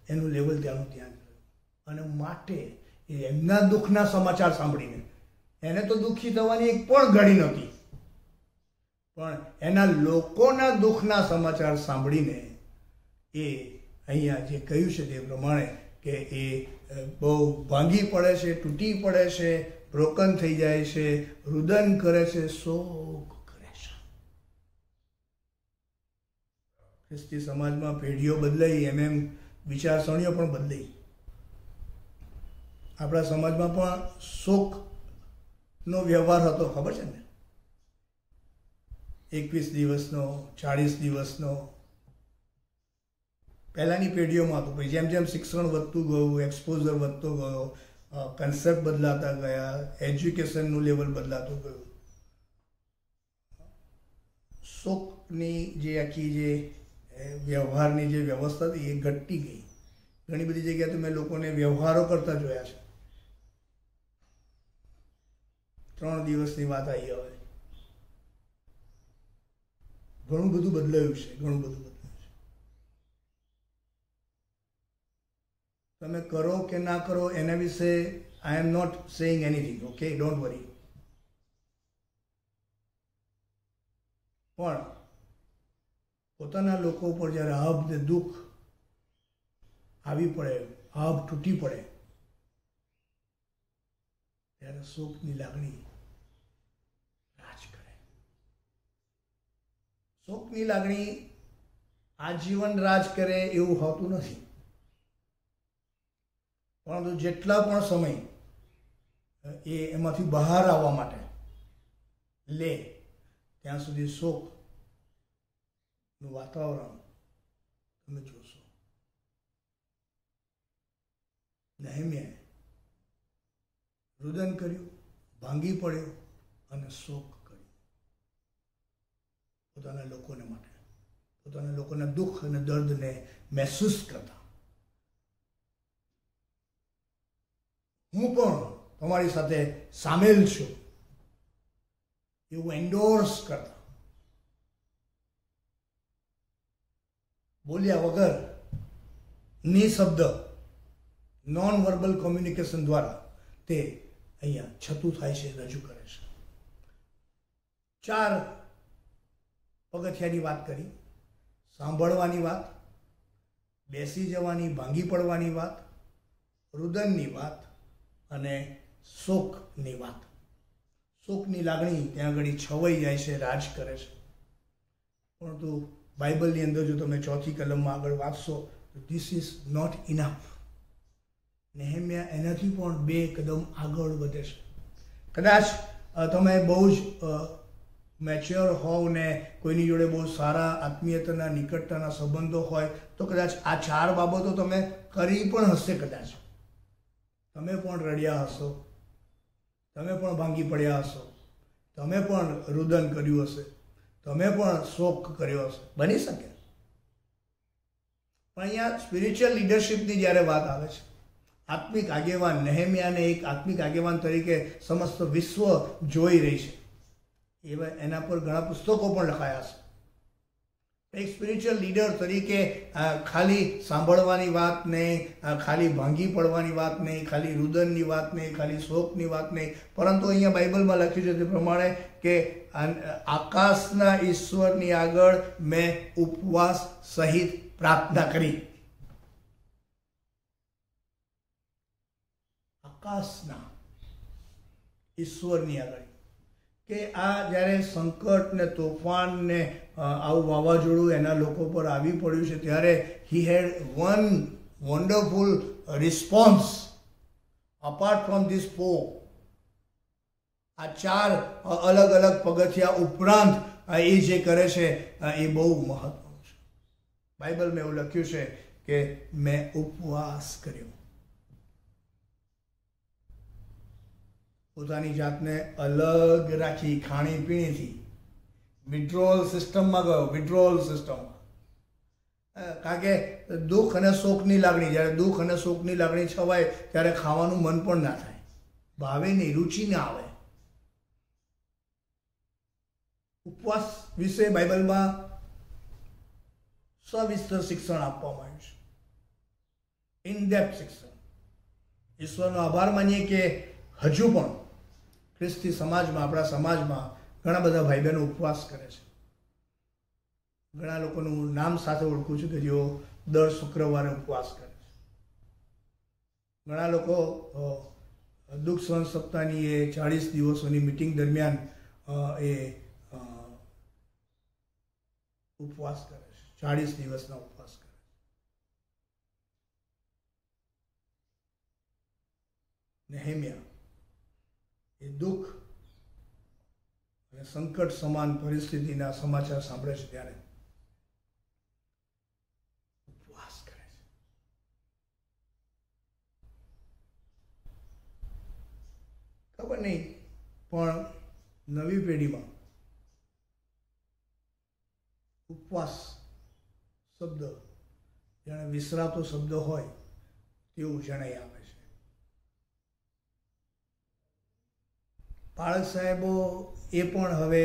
[SPEAKER 2] એનું લેવલ ત્યાંનું ત્યાં જ રહ્યું. અને માટે એમના દુઃખના સમાચાર સાંભળીને એને તો દુઃખી થવાની એક પણ ઘડી નહોતી, પણ એના લોકોના દુઃખના સમાચાર સાંભળીને એ અહીંયા જે કહ્યું છે તે પ્રમાણે કે એ બહુ ભાંગી પડે છે, તૂટી પડે છે, બ્રોકન થઈ જાય છે, રુદન કરે છે, શોક કરે છે. ખ્રિસ્તી સમાજમાં પેઢીઓ બદલાઈ, એમ વિચારસરણીઓ પણ બદલાઈ. આપણા સમાજમાં પણ શોકનો વ્યવહાર હતો, ખબર છે ને? 21 દિવસનો, 40 દિવસનો પહેલાંની પેઢીઓમાં હતું. પછી જેમ જેમ શિક્ષણ વધતું ગયું, એક્સપોઝર વધતો ગયો, કન્સેપ્ટ બદલાતા ગયા, એજ્યુકેશનનું લેવલ બદલાતું ગયું, શોકની જે આખી જે વ્યવહારની જે વ્યવસ્થા હતી એ ઘટતી ગઈ. ઘણી બધી જગ્યાએ તો મેં લોકોને વ્યવહારો કરતા જોયા છે. 3 દિવસની વાત આવી, હવે ઘણું બધું બદલાયું છે, ઘણું બધું બદલાયું છે. તમે કરો કે ના કરો એના વિશે I am not saying anything, okay, don't worry. પણ પોતાના લોકો ઉપર જ્યારે આભ ને દુઃખ આવી પડે, આભ તૂટી પડે, ત્યારે શોકની લાગણી રાજ કરે. શોકની લાગણી આજીવન રાજ કરે એવું હોતું નથી, પરંતુ જેટલા પણ સમય એ એમાંથી બહાર આવવા માટે લે ત્યાં સુધી શોકનું વાતાવરણ તમે જોશો. નેહેમિયાએ રુદન કર્યું, ભાંગી પડ્યો અને શોક કર્યો પોતાના લોકોને માટે, પોતાના લોકોના દુઃખ અને દર્દને મહેસૂસ કરતા. હું પણ તમારી સાથે સામેલ છું એવું એન્ડોર્સ કરતા, બોલ્યા વગર નિશબ્દ નોન વર્બલ કોમ્યુનિકેશન દ્વારા તે અહીંયા છતું થાય છે, રજૂ કરે છે. 4 પગથિયાની વાત કરી: સાંભળવાની વાત, બેસી જવાની, ભાંગી પડવાની વાત, રુદનની વાત અને શોકની વાત. શોકની લાગણી ત્યાં આગળ છવાઈ જાય છે, રાજ કરે છે. પરંતુ બાઇબલની અંદર જો તમે 4થી કલમમાં આગળ વાંચશો તો ધીસ ઇઝ નોટ ઇનફ. નેહેમિયા એનાથી પણ 2 કદમ આગળ વધે છે. કદાચ તમે બહુ જ મેચ્યોર હોવ ને કોઈની જોડે બહુ સારા આત્મીયતાના નિકટતાના સંબંધો હોય તો કદાચ આ 4 બાબતો તમે કરી પણ હશે. કદાચ તમે પણ રડ્યા હશો, તમે પણ ભાંગી પડ્યા હશો, તમે પણ રુદન કર્યું હશે, તમે પણ શોક કર્યો હશે, બની શકે. પણ અહીંયા સ્પિરિચ્યુઅલ લીડરશિપની જ્યારે વાત આવે છે, આત્મિક આગેવાન, નેહેમિયાને એક આત્મિક આગેવાન તરીકે સમસ્ત વિશ્વ જોઈ રહી છે. એના પર ઘણા પુસ્તકો પણ લખાયા છે. એક સ્પિરિચ્યુઅલ લીડર તરીકે ખાલી સાંભળવાની વાત નહીં, ખાલી ભાંગી પડવાની વાત નહીં, ખાલી રુદનની વાત નહીં, ખાલી શોકની વાત નહીં, પરંતુ અહીંયા બાઇબલમાં લખ્યું છે તે પ્રમાણે કે આકાશના ઈશ્વરની આગળ મેં ઉપવાસ સહિત પ્રાર્થના કરી. આકાશના ઈશ્વરની આગળ કે આ જ્યારે સંકટ ને તોફાન ને આવું વાવાઝોડું એના લોકો પર આવી પડ્યું છે ત્યારે he had one wonderful response apart from this 4. આ 4 અલગ અલગ પગથિયા ઉપરાંત એ જે કરે છે એ બહુ મહત્વનું છે. બાઇબલમાં એવું લખ્યું છે કે મેં ઉપવાસ કર્યો. પોતાની જાતને અલગ રાખી, ખાણીપીણીથી વિડ્રોલ સિસ્ટમમાં ગયો. વિડ્રોલ સિસ્ટમમાં કારણ કે દુઃખ અને શોકની લાગણી, જ્યારે દુઃખ અને શોકની લાગણી છવાય ત્યારે ખાવાનું મન પણ ના થાય, ભાવે નહીં, રુચિ ના આવે. ઉપવાસ વિશે બાઇબલમાં સવિસ્તર શિક્ષણ આપવામાં આવ્યું છે, ઇન ડેપ્થ શિક્ષણ. ઈશ્વરનો આભાર માનીએ કે હજુ પણ ખ્રિસ્તી સમાજમાં, આપણા સમાજમાં ઘણા બધા ભાઈ બહેનો ઉપવાસ કરે છે. ઘણા લોકોનું નામ સાથે ઓળખું છું કે જેઓ દર શુક્રવારે ઉપવાસ કરે છે. ઘણા લોકો દુઃખ સહન સપ્તાહની એ 40 દિવસોની મિટિંગ દરમિયાન એ ઉપવાસ કરે છે. 40 દિવસના ઉપવાસ કરે છે. નેહેમિયા એ દુઃખ અને સંકટ સમાન પરિસ્થિતિના સમાચાર સાંભળે છે ત્યારે ઉપવાસ કરે છે. ખબર નહીં, પણ નવી પેઢીમાં ઉપવાસ શબ્દ જાણે વિસરાતો શબ્દ હોય તેવું જણાઈ આવે છે. બાળક સાહેબો એ પણ હવે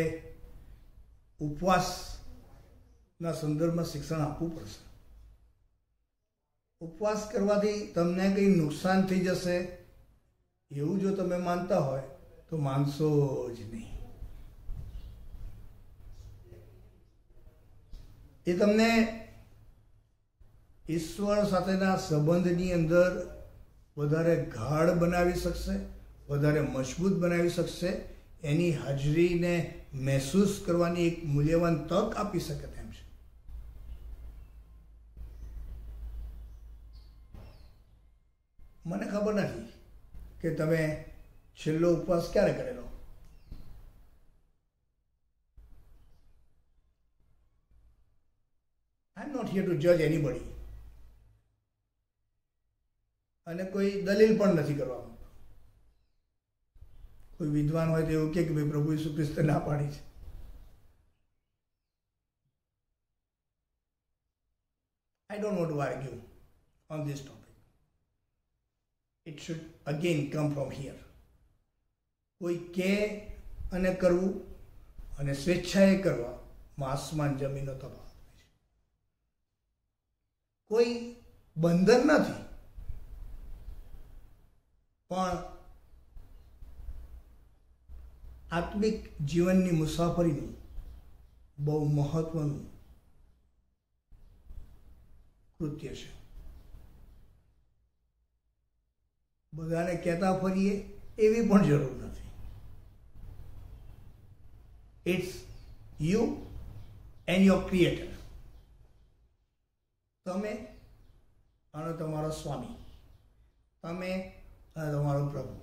[SPEAKER 2] ઉપવાસના સંદર્ભમાં શિક્ષણ આપવું પડશે. ઉપવાસ કરવાથી તમને કંઈ નુકસાન થઈ જશે એવું જો તમે માનતા હોય તો માનશો જ નહીં. એ તમને ઈશ્વર સાથેના સંબંધની અંદર વધારે ગાઢ બનાવી શકશે, વધારે મજબૂત બનાવી શકશે, એની હાજરીને મહેસૂસ કરવાની એક મૂલ્યવાન તક આપી શકે તેમ છે. મને ખબર નથી કે તમે છેલ્લો ઉપવાસ ક્યારે કરેલો. આઈ એમ નોટ હિયર ટુ જજ એનીબડી, અને કોઈ દલીલ પણ નથી કરવાનો. કોઈ વિદ્વાન હોય તો એવું કે ભાઈ પ્રભુ ઈસુ ખ્રિસ્તે ના પાડી છે. I don't want to argue on this topic. It should again come from here. કોઈ કે અને કરવું અને સ્વેચ્છાએ કરવામાં આસમાન જમીનનો તફાવત છે. કોઈ બંધન નથી, પણ આત્મિક જીવનની મુસાફરીનું બહુ મહત્વનું કૃત્ય છે. બધાને કહેતા ફરીએ એવી પણ જરૂર નથી. It's you and your creator. તમે અને તમારો સ્વામી, તમે અને તમારો પ્રભુ.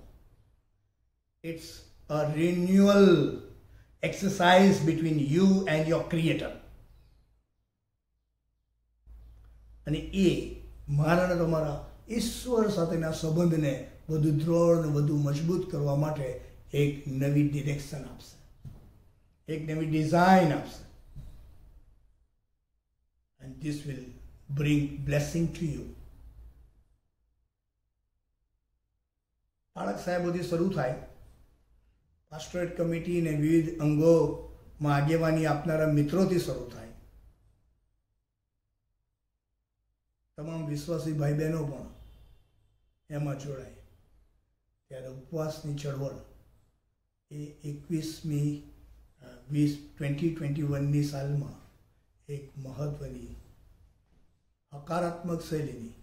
[SPEAKER 2] It's a renewal, exercise between you and your creator. અને એ મારા અને તમારા ઈશ્વર સાથેના સંબંધને વધુ દૃઢ અને વધુ મજબૂત કરવા માટે એક નવી ડિરેક્શન આપશે, એક નવી ડિઝાઇન આપશે. And this will bring blessing to you. બાળક સાહેબોથી શરૂ થાય, પાસ્ટોરેટ કમિટી અને વિવિધ અંગોમાં આગેવાની આપનારા મિત્રોથી શરૂ થાય. તમામ વિશ્વાસી ભાઈ બહેનો પણ એમાં જોડાય. ત્યારે ઉપવાસની ચળવળ એ 2021ની સાલમાં એક મહત્વની હકારાત્મક શૈલીની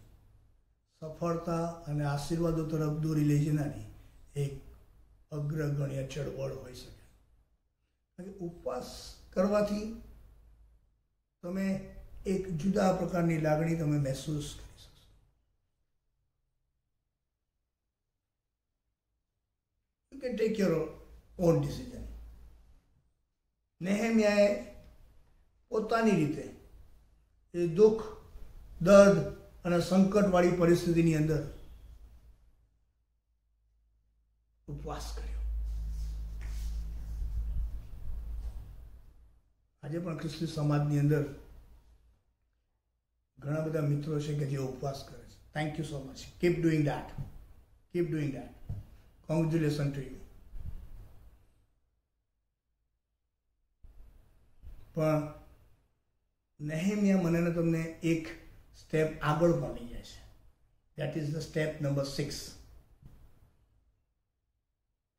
[SPEAKER 2] સફળતા અને આશીર્વાદો તરફ દોરી લઈ જનારી એક અગ્રગણ્ય ચળવળ હોઈ શકે. ઉપવાસ કરવાથી તમે એક જુદા પ્રકારની લાગણી તમે મહેસૂસ કરી શકશો. You can take your own decision. નેહેમિયાએ પોતાની રીતે એ દુઃખ, દર્દ અને સંકટવાળી પરિસ્થિતિની અંદર ઉપવાસ કર્યો. આજે પણ ખ્રિસ્તી સમાજની અંદર ઘણા બધા મિત્રો છે કે જે ઉપવાસ કરે છે. Thank you so much. Keep doing that. Keep doing that. Congratulation to you. પણ નેહેમિયા મને ને તમને એક સ્ટેપ આગળ પણ લઈ જાય છે. That is the step number 6.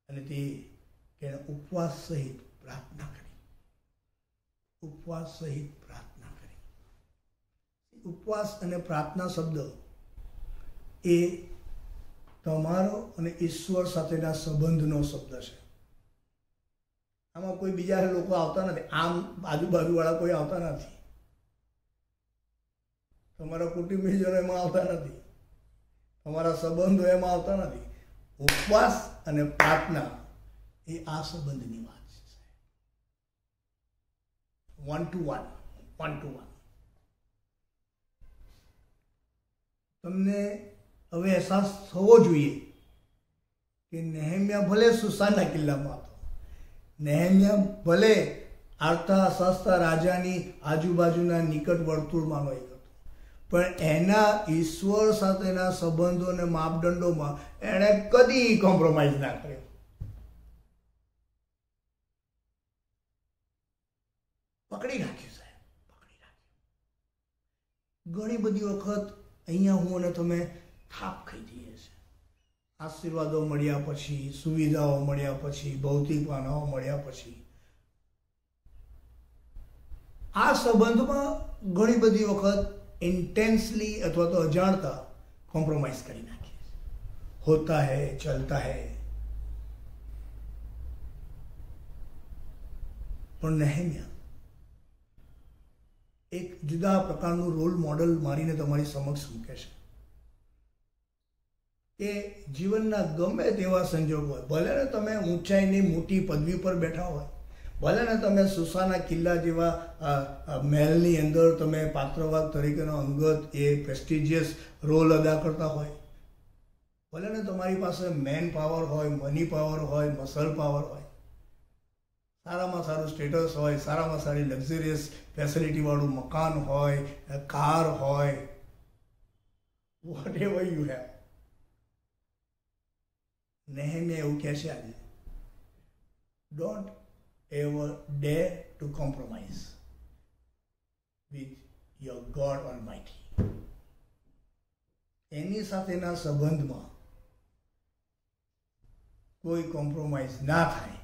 [SPEAKER 2] અને તે કે ઉપવાસ સહિત પ્રાર્થના કરી. ઉપવાસ સહિત પ્રાર્થના કરી. ઉપવાસ અને પ્રાર્થના શબ્દ એ તમારો અને ઈશ્વર સાથેના સંબંધનો શબ્દ છે. આમાં કોઈ બીજા લોકો આવતા નથી. આમ આજુબાજુવાળા કોઈ આવતા નથી. તમારા કુટુંબીજનો એમાં આવતા નથી. તમારા સંબંધો એમાં આવતા નથી. ઉપવાસ અને પ્રાર્થના એ આ સંબંધની વાત છે. 1 to 1. 1 to 1. તમને હવે અહેસાસ થવો જોઈએ કે નેહેમિયા ભલે સુસાના કિલ્લામાં હતો, નેહેમિયા ભલે આર્તા શાસ્તા રાજાની આજુબાજુના નિકટ વર્તુળમાંનો એક હતો, પણ એના ઈશ્વર સાથેના સંબંધો અને માપદંડોમાં એણે કદી કોમ્પ્રોમાઇઝ ના કર્યો. પકડી રાખ્યું સાહેબ, પકડી રાખ્યું. ઘણી બધી વખત અહીંયા હું અને તમે થાપ ખાઈ જઈએ છીએ. આશીર્વાદો મળ્યા પછી, સુવિધાઓ મળ્યા પછી, ભૌતિક પાનાઓ મળ્યા પછી આ સંબંધમાં ઘણી બધી વખત ઇન્ટેન્સલી અથવા તો અજાણતા કોમ્પ્રોમાઇઝ કરી નાખીએ છીએ. હોતા હૈ, ચલતા હૈ. પણ નેહેમિયા એક જુદા પ્રકારનું રોલ મોડલ મારીને તમારી સમક્ષ મૂકે છે કે જીવનના ગમે તેવા સંજોગો હોય, ભલે ને તમે ઊંચાઈની મોટી પદવી પર બેઠા હોય, ભલે ને તમે સુસાના કિલ્લા જેવા મહેલની અંદર તમે પાત્રવાદ તરીકેનો અંગત એ પ્રેસ્ટિજિયસ રોલ અદા કરતા હોય, ભલે ને તમારી પાસે મેન પાવર હોય, મની પાવર હોય, મસલ પાવર હોય, સારામાં સારું સ્ટેટસ હોય, સારામાં સારી લક્ઝરિયસ ફેસિલિટીવાળું મકાન હોય, કાર હોય, વોટ એવર યુ હેવ. નેહેમિયા એવું કહે છે આજે, don't ever dare to compromise with your God Almighty. એની સાથેના સંબંધમાં કોઈ કોમ્પ્રોમાઇઝ ના થાય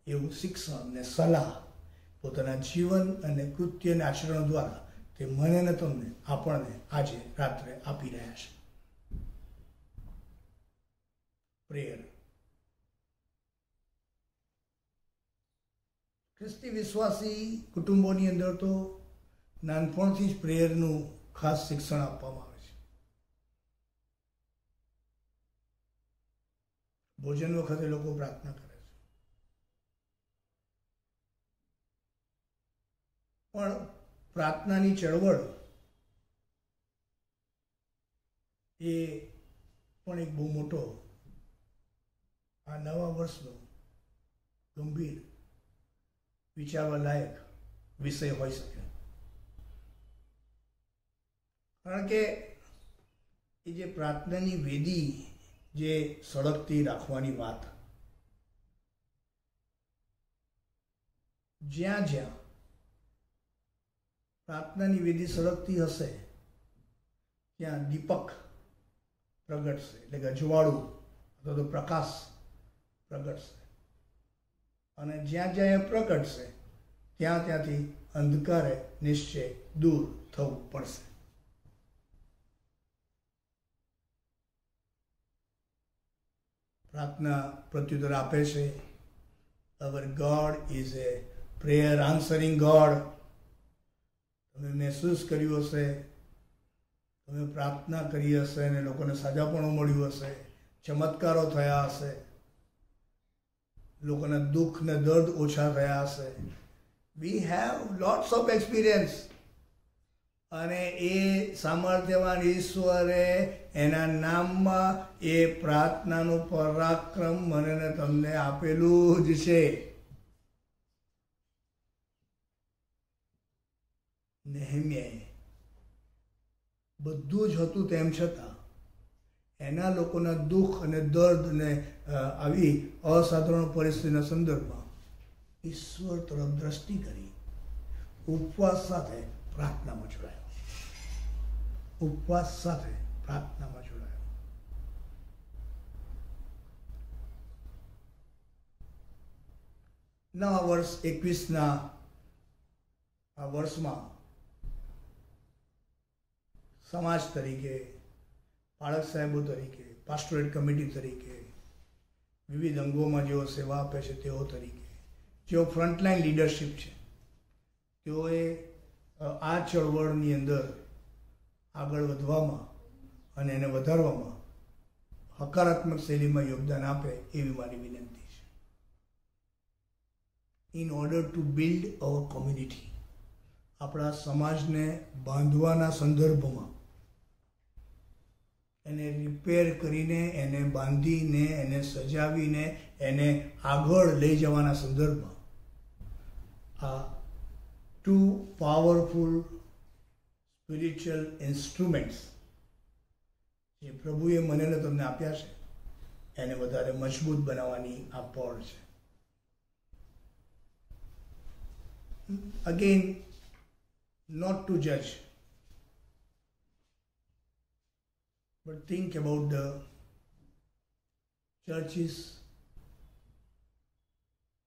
[SPEAKER 2] એવું શિક્ષણ ને સલાહ પોતાના જીવન અને કૃત્ય અને આચરણ દ્વારા તે મને ને તમને આપણને આજે રાત્રે આપી રહ્યા છે. પ્રેયર. ખ્રિસ્તી વિશ્વાસી કુટુંબોની અંદર તો નાનપણથી જ પ્રેયરનું ખાસ શિક્ષણ આપવામાં આવે છે. ભોજન વખતે લોકો પ્રાર્થના કરે છે. પણ પ્રાર્થનાની ચળવળ એ પણ એક બહુ મોટો આ નવા વર્ષનો ગંભીર વિચારવા લાયક વિષય હોઈ શકે. કારણ કે એ જે પ્રાર્થનાની વેદી જે સળગતી રાખવાની વાત, જ્યાં જ્યાં પ્રાર્થનાની વેદી સળગતી હશે ત્યાં દીપક પ્રગટશે, એટલે કે અજવાળું અથવા તો પ્રકાશ પ્રગટશે. અને જ્યાં જ્યાં એ પ્રગટશે ત્યાં ત્યાંથી અંધકારે નિશ્ચય દૂર થવું પડશે. પ્રાર્થના પ્રત્યુત્તર આપે છે. Our God is a prayer answering God. તમે મહેસૂસ કર્યું હશે, તમે પ્રાર્થના કરી હશે અને લોકોને સાજાપણું મળ્યું હશે, ચમત્કારો થયા હશે, લોકોના દુઃખ ને દર્દ ઓછા થયા હશે. We have lots of experience. અને એ સામર્થ્યવાન ઈશ્વરે એના નામમાં એ પ્રાર્થનાનું પરાક્રમ મને ને તમને આપેલું જ છે. નેહેમ્યાએ બધું જ હતું તેમ છતાં એના લોકોના દુઃખ અને દર્દ ને આવી અસાધારણ પરિસ્થિતિના સંદર્ભમાં ઈશ્વર તરફ દ્રષ્ટિ કરી ઉપવાસ સાથે પ્રાર્થનામાં જોડાયો. ઉપવાસ સાથે પ્રાર્થનામાં જોડાયો. નવા વર્ષ 21ના આ વર્ષમાં સમાજ તરીકે, બાળક સાહેબો તરીકે, પાસ્ટોરેટ કમિટી તરીકે, વિવિધ અંગોમાં જેઓ સેવા આપે છે તેઓ તરીકે, જેઓ ફ્રન્ટલાઇન લીડરશિપ છે, તેઓએ આ ચળવળની અંદર આગળ વધવામાં અને એને વધારવામાં હકારાત્મક શૈલીમાં યોગદાન આપે એવી મારી વિનંતી છે. In order to build our community, આપણા સમાજને બાંધવાના સંદર્ભમાં એને રિપેર કરીને, એને બાંધીને, એને સજાવીને, એને આગળ લઈ જવાના સંદર્ભમાં આ ટુ પાવરફુલ સ્પિરિચ્યુઅલ ઇન્સ્ટ્રુમેન્ટ્સ જે પ્રભુએ મને ને તમને આપ્યા છે એને વધારે મજબૂત બનાવવાની આ પળ છે. Again, not to judge, but think about the churches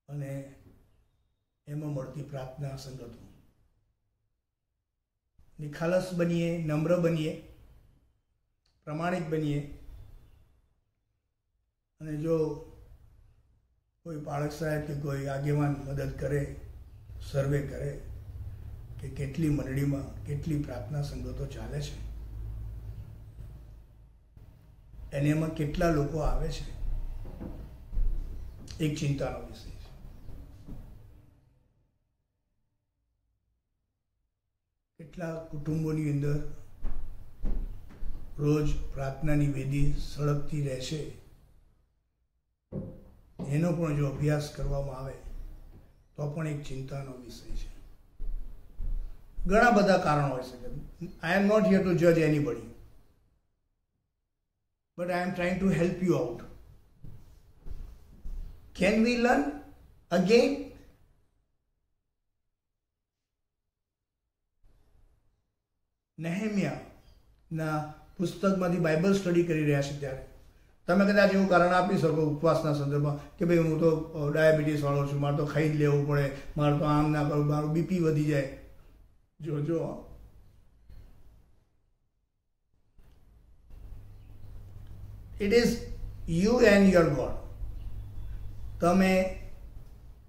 [SPEAKER 2] અને એમાં મળતી પ્રાર્થના સંગતો. નિખાલસ બનીએ, નમ્ર બનીએ, પ્રમાણિક બનીએ. અને જો કોઈ બાળક સાહેબ કે કોઈ આગેવાન મદદ કરે, સર્વે કરે કે કેટલી મંડળીમાં કેટલી પ્રાર્થના સંગતો ચાલે છે, અને એમાં કેટલા લોકો આવે છે, એક ચિંતાનો વિષય છે. કેટલા કુટુંબોની અંદર રોજ પ્રાર્થનાની વેદી સળગતી રહેશે, એનો પણ જો અભ્યાસ કરવામાં આવે તો પણ એક ચિંતાનો વિષય છે. ઘણા બધા કારણો હોઈ શકે. I am not here to જજ anybody, but I am trying to help you out. Can we learn again? નેહેમ્યાના પુસ્તકમાંથી બાઇબલ સ્ટડી કરી રહ્યા છે ત્યારે તમે કદાચ એવું કારણ આપી શકો ઉપવાસના સંદર્ભમાં કે ભાઈ હું તો ડાયાબિટીસ વાળો છું, મારે તો ખાઈ જ લેવું પડે, મારે તો આમ ના કરું, મારું બીપી વધી જાય. જોજો, it is you and your God. તમે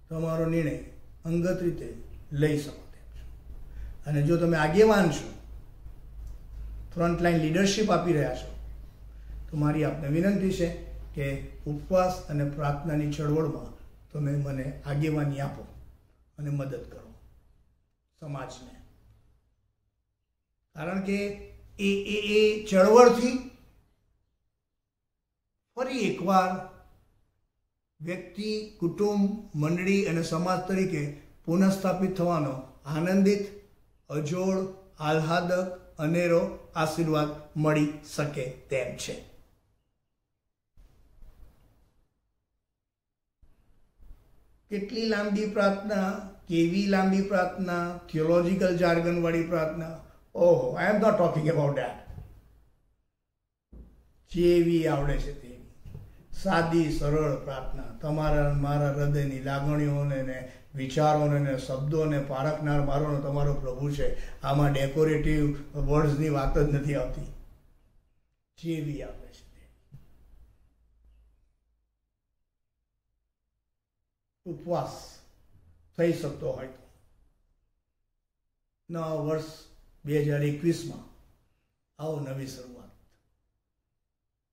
[SPEAKER 2] તમારો નિર્ણય અંગત રીતે લઈ શકો તેમ છો. અને જો તમે આગેવાન છો, ફ્રન્ટલાઇન લીડરશિપ આપી રહ્યા છો, તો મારી આપને વિનંતી છે કે ઉપવાસ અને પ્રાર્થનાની ચળવળમાં તમે મને આગેવાની આપો અને મદદ કરો. સમાજને. કારણ કે એ ચળવળથી ફરી એકવાર વ્યક્તિ, કુટુંબ, મંડળી અને સમાજ તરીકે પુનઃસ્થાપિત થવાનો આનંદિત, અજોડ, આહ્લાદક, અનેરો આશીર્વાદ મળી શકે તેમ છે. કેટલી લાંબી પ્રાર્થના, કેવી લાંબી પ્રાર્થના, થિયોલોજીકલ જાર્ગન વાળી પ્રાર્થના. ઓહો, I am not talking about that. જેવી આવડે છે તેવી સાદી સરળ પ્રાર્થના, તમારા મારા હૃદયની લાગણીઓને ને વિચારોને ને શબ્દોને પારખનાર મારો તમારો પ્રભુ છે. આમાં ડેકોરેટિવ વર્ડ્સની વાત જ નથી આવતી. જેવી આવડે છે તે. ઉપવાસ થઈ શકતો હોય તો નવા વર્ષ 2021માં આવો નવી શરૂઆત.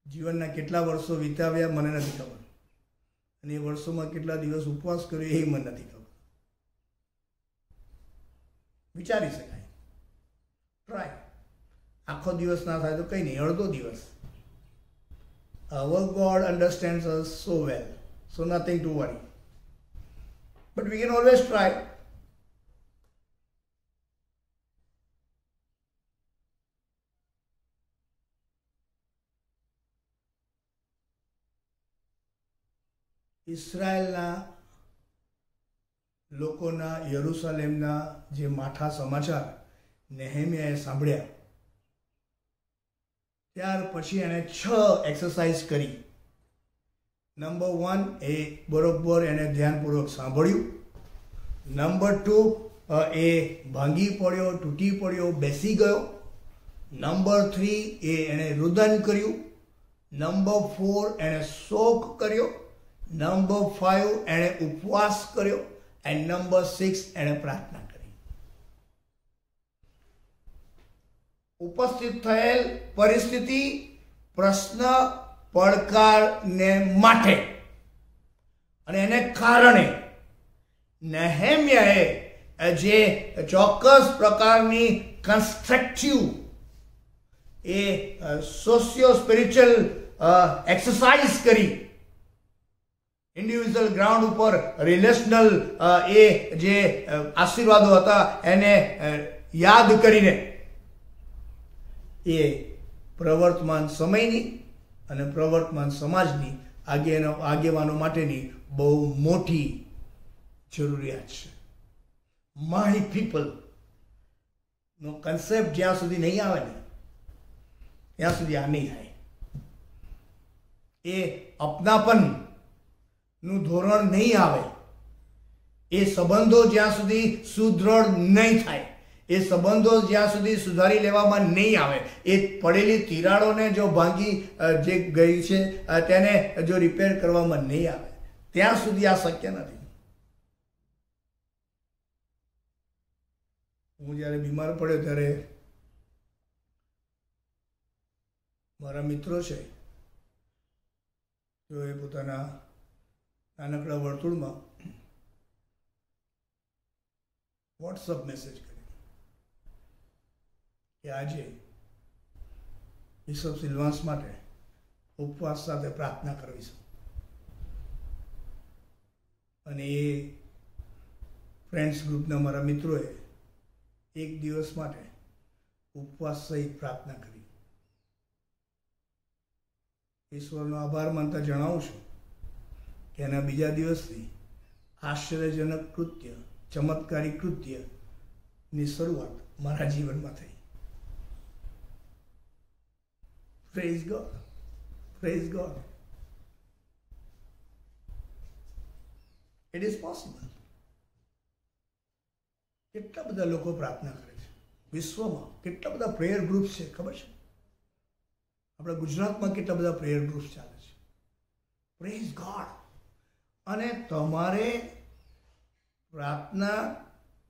[SPEAKER 2] જીવનના કેટલા વર્ષો વિતાવ્યા મને નથી ખબર, અને એ વર્ષોમાં કેટલા દિવસ ઉપવાસ કર્યો એ મને નથી ખબર. વિચારી શકાય, ટ્રાય. આખો દિવસ ના થાય તો કંઈ નહીં, અડધો દિવસ. Our God understands us so well, so nothing to worry. But we can always try. ઇઝરાયલના લોકોના યરુશલેમના જે માઠા સમાચાર નેહેમિયાએ સાંભળ્યા, ત્યાર પછી એણે 6 એક્સરસાઇઝ કરી. નંબર 1, એ બરોબર એને ધ્યાનપૂર્વક સાંભળ્યું. નંબર 2, એ ભાંગી પડ્યો, તૂટી પડ્યો, બેસી ગયો. નંબર 3, એણે રુદન કર્યું. નંબર 4, એણે શોક કર્યો. નંબર 5, એણે ઉપવાસ કર્યો. એન્ડ નંબર 6, એણે પ્રાર્થના કરી. ઉપસ્થિત થયેલ પરિસ્થિતિ, પ્રશ્ન, પડકારને માટે અને એને કારણે નેહેમિયાએ જે ચોક્કસ પ્રકારની કન્સ્ટ્રક્ટિવ એ સોશિયો સ્પિરિચ્યુઅલ એક્સરસાઇઝ કરી. ઇન્ડિવિજ્યુઅલ ગ્રાઉન્ડ ઉપર રિલેશનલ એ જે આશીર્વાદો હતા એને યાદ કરીને એ પ્રવર્તમાન સમયની અને પ્રવર્તમાન સમાજની આગેવાનો માટેની બહુ મોટી જરૂરિયાત છે. માય પીપલ નો કન્સેપ્ટ જ્યાં સુધી નહીં આવે ને ત્યાં સુધી આ નહીં થાય. એ અપનાપન નું ધોરણ નહીં આવે, એ સંબંધો જ્યાં સુધી સુદૃઢ નહીં થાય, એ સંબંધો જ્યાં સુધી સુધારી લેવામાં નહીં આવે, એ પડેલી તિરાડોને જો ભાંગી જે ગઈ છે તેને જો રિપેર કરવામાં નહીં આવે ત્યાં સુધી આ શક્ય નથી. હું જ્યારે બીમાર પડ્યો ત્યારે મારા મિત્રો છે જો એ પોતાના નાનકડા વર્તુળમાં વોટ્સઅપ મેસેજ કર્યો કે આજે બિશપ સિલ્વાન્સ માટે ઉપવાસ સાથે પ્રાર્થના કરવીશું. અને એ ફ્રેન્ડ્સ ગ્રુપના મારા મિત્રોએ એક દિવસ માટે ઉપવાસ સહિત પ્રાર્થના કરી. ઈશ્વરનો આભાર માનતા જણાવું છું કે એના બીજા દિવસથી આશ્ચર્યજનક કૃત્ય, ચમત્કારી કૃત્યની શરૂઆત મારા જીવનમાં થઈ. Praise God, praise God. It is possible. કેટલા બધા લોકો પ્રાર્થના કરે છે વિશ્વમાં, કેટલા બધા પ્રેયર ગ્રુપ્સ છે ખબર છે? આપણા ગુજરાતમાં કેટલા બધા પ્રેયર ગ્રુપ્સ ચાલે છે. Praise God. અને તમારે પ્રાર્થના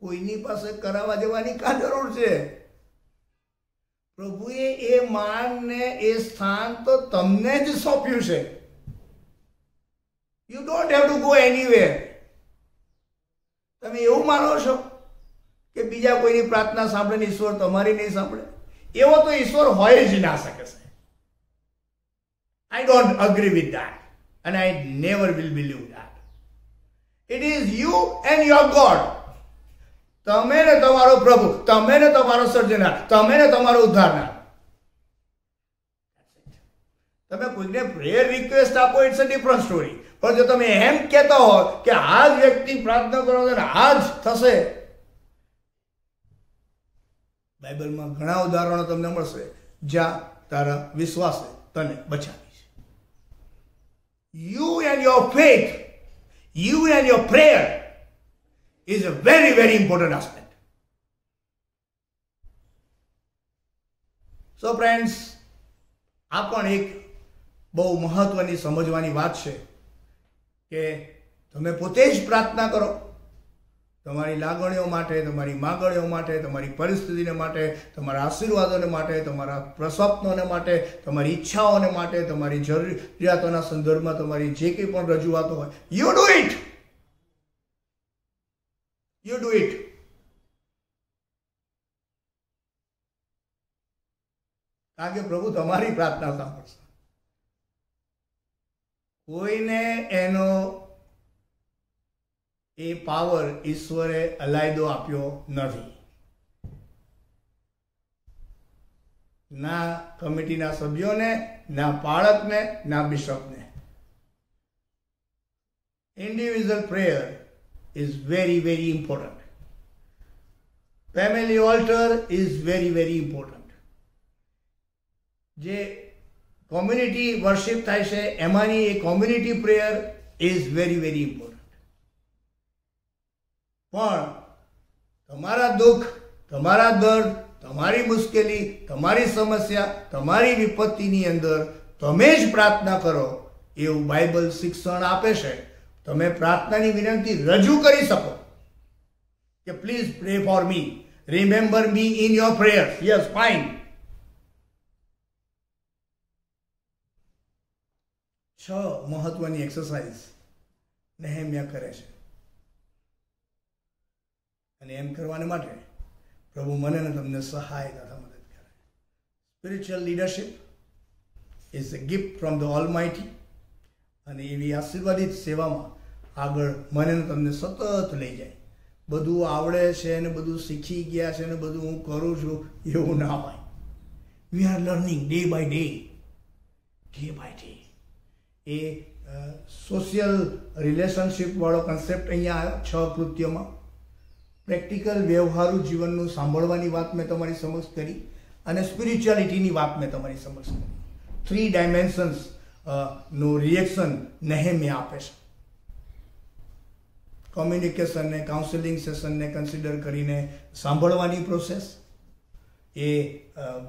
[SPEAKER 2] કોઈની પાસે કરાવવા જવાની કા જરૂર છે? પ્રભુએ એ માનને એ સ્થાન તો તમને જ સોંપ્યું છે. You don't have to go anywhere. તમે એવું માનો છો કે બીજા કોઈની પ્રાર્થના સાંભળે ને ઈશ્વર તમારી નહીં સાંભળે? એવો તો ઈશ્વર હોય જ ના શકે. I don't agree with that, and I never will believe that. It is you and your God. તમે ને તમારો પ્રભુ, તમે ને તમારો સર્જનાર, તમે ને તમારો ઉદ્ધારનાર. તમે કોઈને પ્રેયર રિક્વેસ્ટ આપો, ઇટ્સ અ ડિફરન્ટ સ્ટોરી. પણ જો તમે એમ કહેતા હો કે આ જ વ્યક્તિ પ્રાર્થના કરો અને આ જ થશે, બાઇબલમાં ઘણા ઉદાહરણો તમને મળશે જ્યાં તારા વિશ્વાસે તને બચાવી. You and your faith, you and your prayer is a very, very important aspect. So friends, આ પણ એક બહુ મહત્વની સમજવાની વાત છે કે તમે પોતે જ પ્રાર્થના કરો તમારી લાગણીઓ માટે, તમારી માંગણીઓ માટે, તમારી પરિસ્થિતિને માટે, તમારા આશીર્વાદોને માટે, તમારા પ્રસ્વપ્નોને માટે, તમારી ઈચ્છાઓને માટે, તમારી જરૂરિયાતોના સંદર્ભમાં તમારી જે કંઈ પણ રજૂઆતો હોય, you do it. You do it. કારણ કે પ્રભુ તમારી પ્રાર્થના સાંભળશે. કોઈને એનો એ પાવર ઈશ્વરે અલાયદો આપ્યો નથી. ના કમિટીના સભ્યોને, ના પાળકને, ના બિશપને. Individual prayer is very, very important. Family altar is very, very important. જે કોમ્યુનિટી વર્શિપ થાય છે એમાંની એ community prayer is very, very important. પણ તમારા દુઃખ, તમારા દર્દ, તમારી મુશ્કેલી, તમારી સમસ્યા, તમારી વિપત્તિની અંદર તમે જ પ્રાર્થના કરો એવું બાઇબલ શિક્ષણ આપે છે. તમે પ્રાર્થનાની વિનંતી રજૂ કરી શકો કે please pre for me, remember me in your prayer. Yes, fine. 6 મહત્વની એક્સરસાઇઝ નેહેમ્યા કરે છે. અને એમ કરવાને માટે પ્રભુ મને ને તમને સહાય તથા મદદ કરે. Spiritual leadership is a gift from the almighty. અને એવી આશીર્વાદિત સેવામાં આગળ મને ને તમને સતત લઈ જાય. બધું આવડે છે ને બધું શીખી ગયા છે ને બધું હું કરું છું એવું ના હોય. We are learning day by day, day by day. એ સોશિયલ રિલેશનશિપ વાળો કન્સેપ્ટ અહીંયા આવ્યો 6 કૃત્યોમાં. પ્રેક્ટિકલ વ્યવહારુ જીવનનું સાંભળવાની વાત મેં તમારી સમક્ષ કરી અને સ્પિરિચ્યુઆલિટીની વાત મેં તમારી સમક્ષ કરી. 3 ડાયમેન્શન્સ નું રિએક્શન નેહેમ્યા આપે છે. કોમ્યુનિકેશનને, કાઉન્સેલિંગ સેશનને કન્સિડર કરીને સાંભળવાની પ્રોસેસ, એ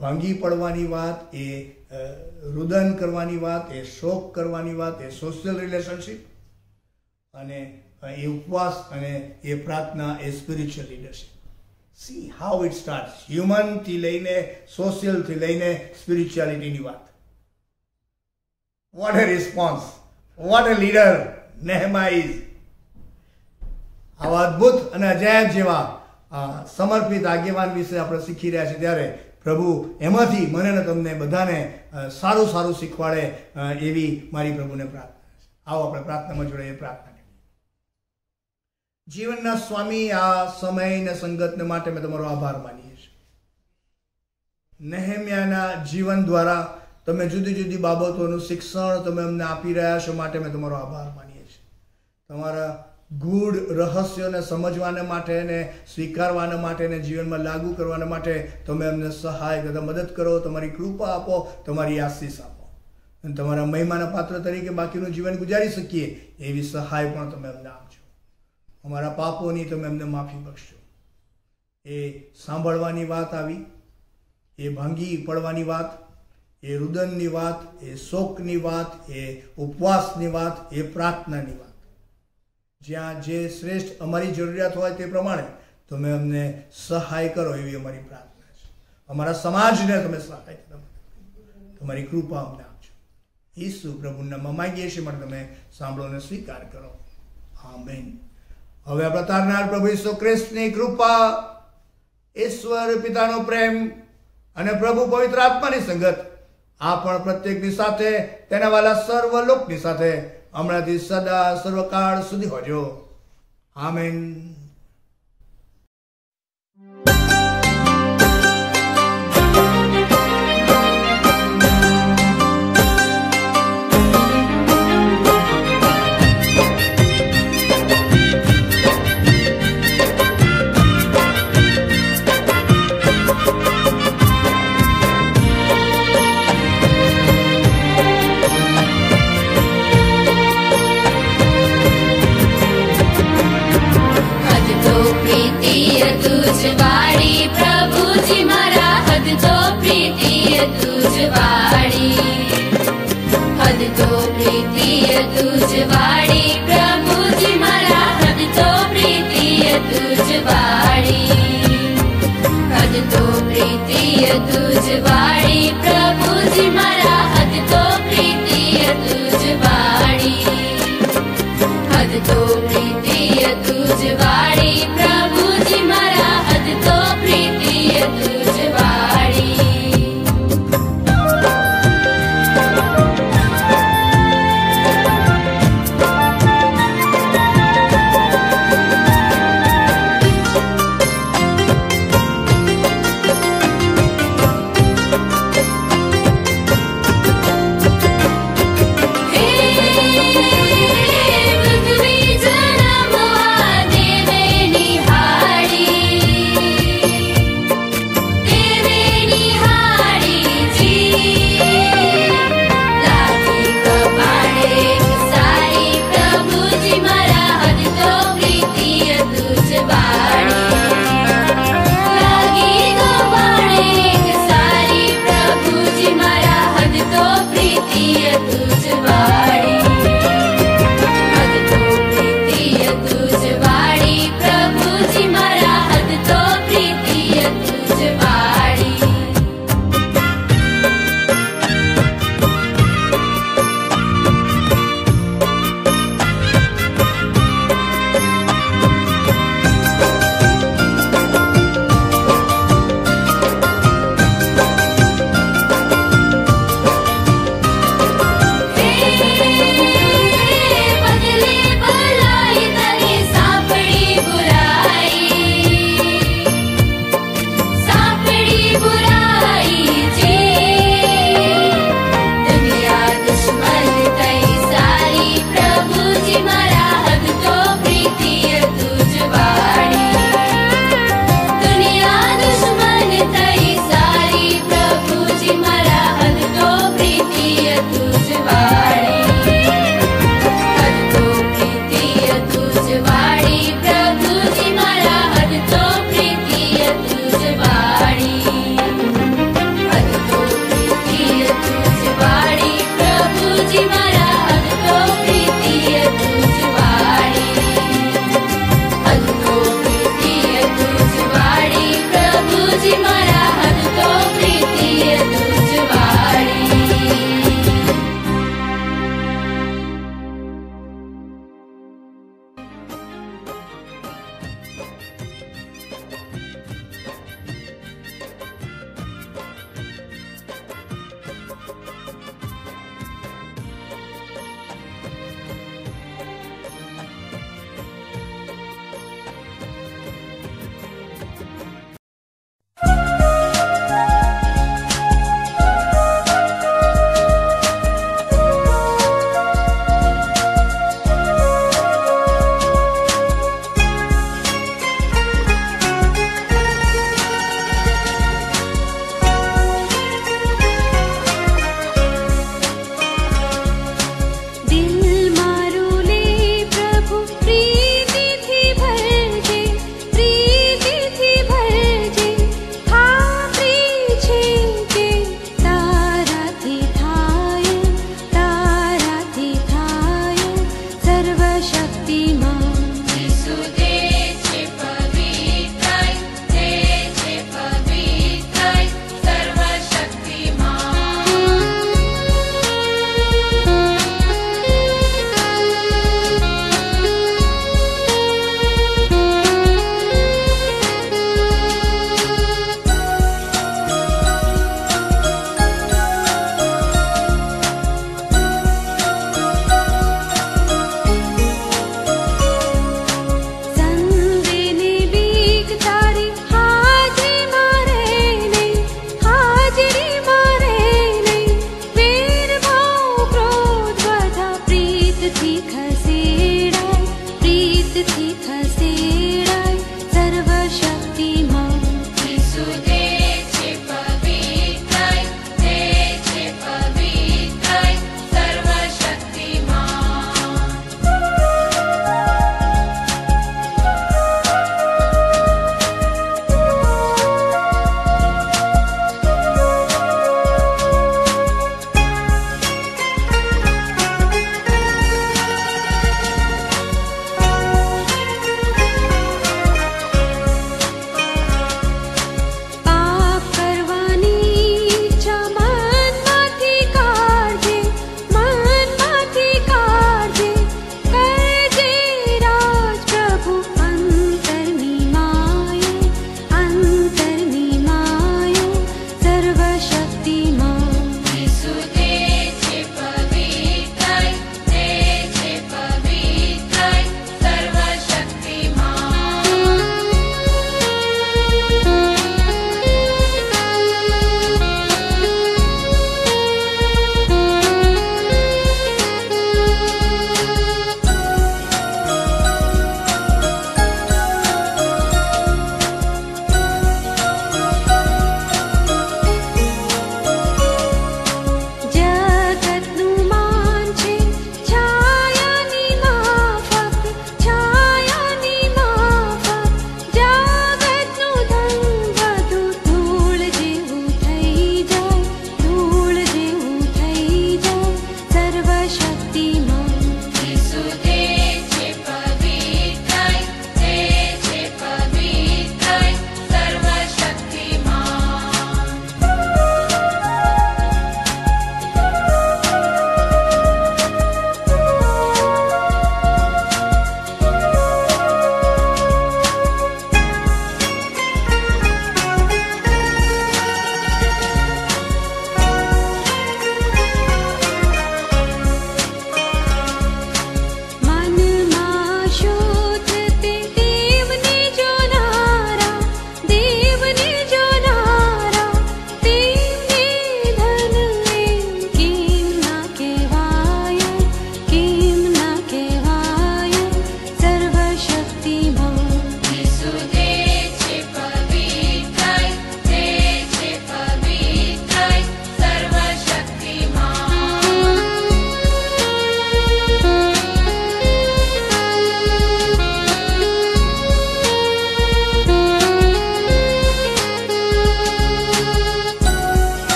[SPEAKER 2] ભાંગી પડવાની વાત, એ રુદન કરવાની વાત, એ શોક કરવાની વાત, એ સોશિયલ રિલેશનશિપ, અને એ ઉપવાસ અને એ પ્રાર્થના, એ spiritual leadership. See how it start. હ્યુમનથી લઈને સોશિયલથી લઈને સ્પિરિચ્યુઆલિટીની વાત. What a response, what a leader Nehemiah is. આવા અદ્ભુત અને અજાયબ જેવા સમર્પિત આગેવાન વિશે આપણે શીખી રહ્યા છીએ ત્યારે પ્રભુ એમાંથી મને ને તમને બધાને સારું સારું શીખવાડે એવી મારી પ્રભુને પ્રાર્થના છે. આવો આપણે પ્રાર્થનામાં જોડાઈએ. પ્રાર્થના જીવનના સ્વામી, આ સમય ને સંગતને માટે મેં તમારો આભાર માનીએ છીએ. નેહેમ્યાના જીવન દ્વારા તમે જુદી જુદી બાબતોનું શિક્ષણ તમે અમને આપી રહ્યા છો માટે મેં તમારો આભાર માનીએ છીએ. તમારા ગૂઢ રહસ્યોને સમજવાને માટે ને સ્વીકારવાના માટે ને જીવનમાં લાગુ કરવાના માટે તમે અમને સહાય તથા મદદ કરો. તમારી કૃપા આપો, તમારી આશીષ આપો અને તમારા મહિમાના પાત્ર તરીકે બાકીનું જીવન ગુજારી શકીએ એવી સહાય પણ તમે અમને આપજો. અમારા પાપોની તમે અમને માફી બક્ષજો. એ સાંભળવાની વાત આવી, એ ભાંગી પડવાની વાત, એ રુદનની વાત, એ શોકની વાત, એ ઉપવાસની વાત, એ પ્રાર્થનાની વાત, જ્યાં જે શ્રેષ્ઠ અમારી જરૂરિયાત હોય તે પ્રમાણે તમે અમને સહાય કરો એવી અમારી પ્રાર્થના છે. અમારા સમાજને તમે સહાય કરો, તમારી કૃપા અમને આપજો. ઈસુ પ્રભુના નામમાં માંગીએ છીએ, માટે તમે સાંભળો અને સ્વીકાર કરો. આમેન. હવે આપણા તારનાર પ્રભુ ઈસુ ખ્રિસ્તની કૃપા, ઈશ્વર પિતાનો પ્રેમ અને પ્રભુ પવિત્ર આત્માની સંગત આ પણ પ્રત્યેકની સાથે તેના વાલા સર્વ લોકની સાથે હમણાંથી સદા સર્વકાળ સુધી હોજો. આમેન.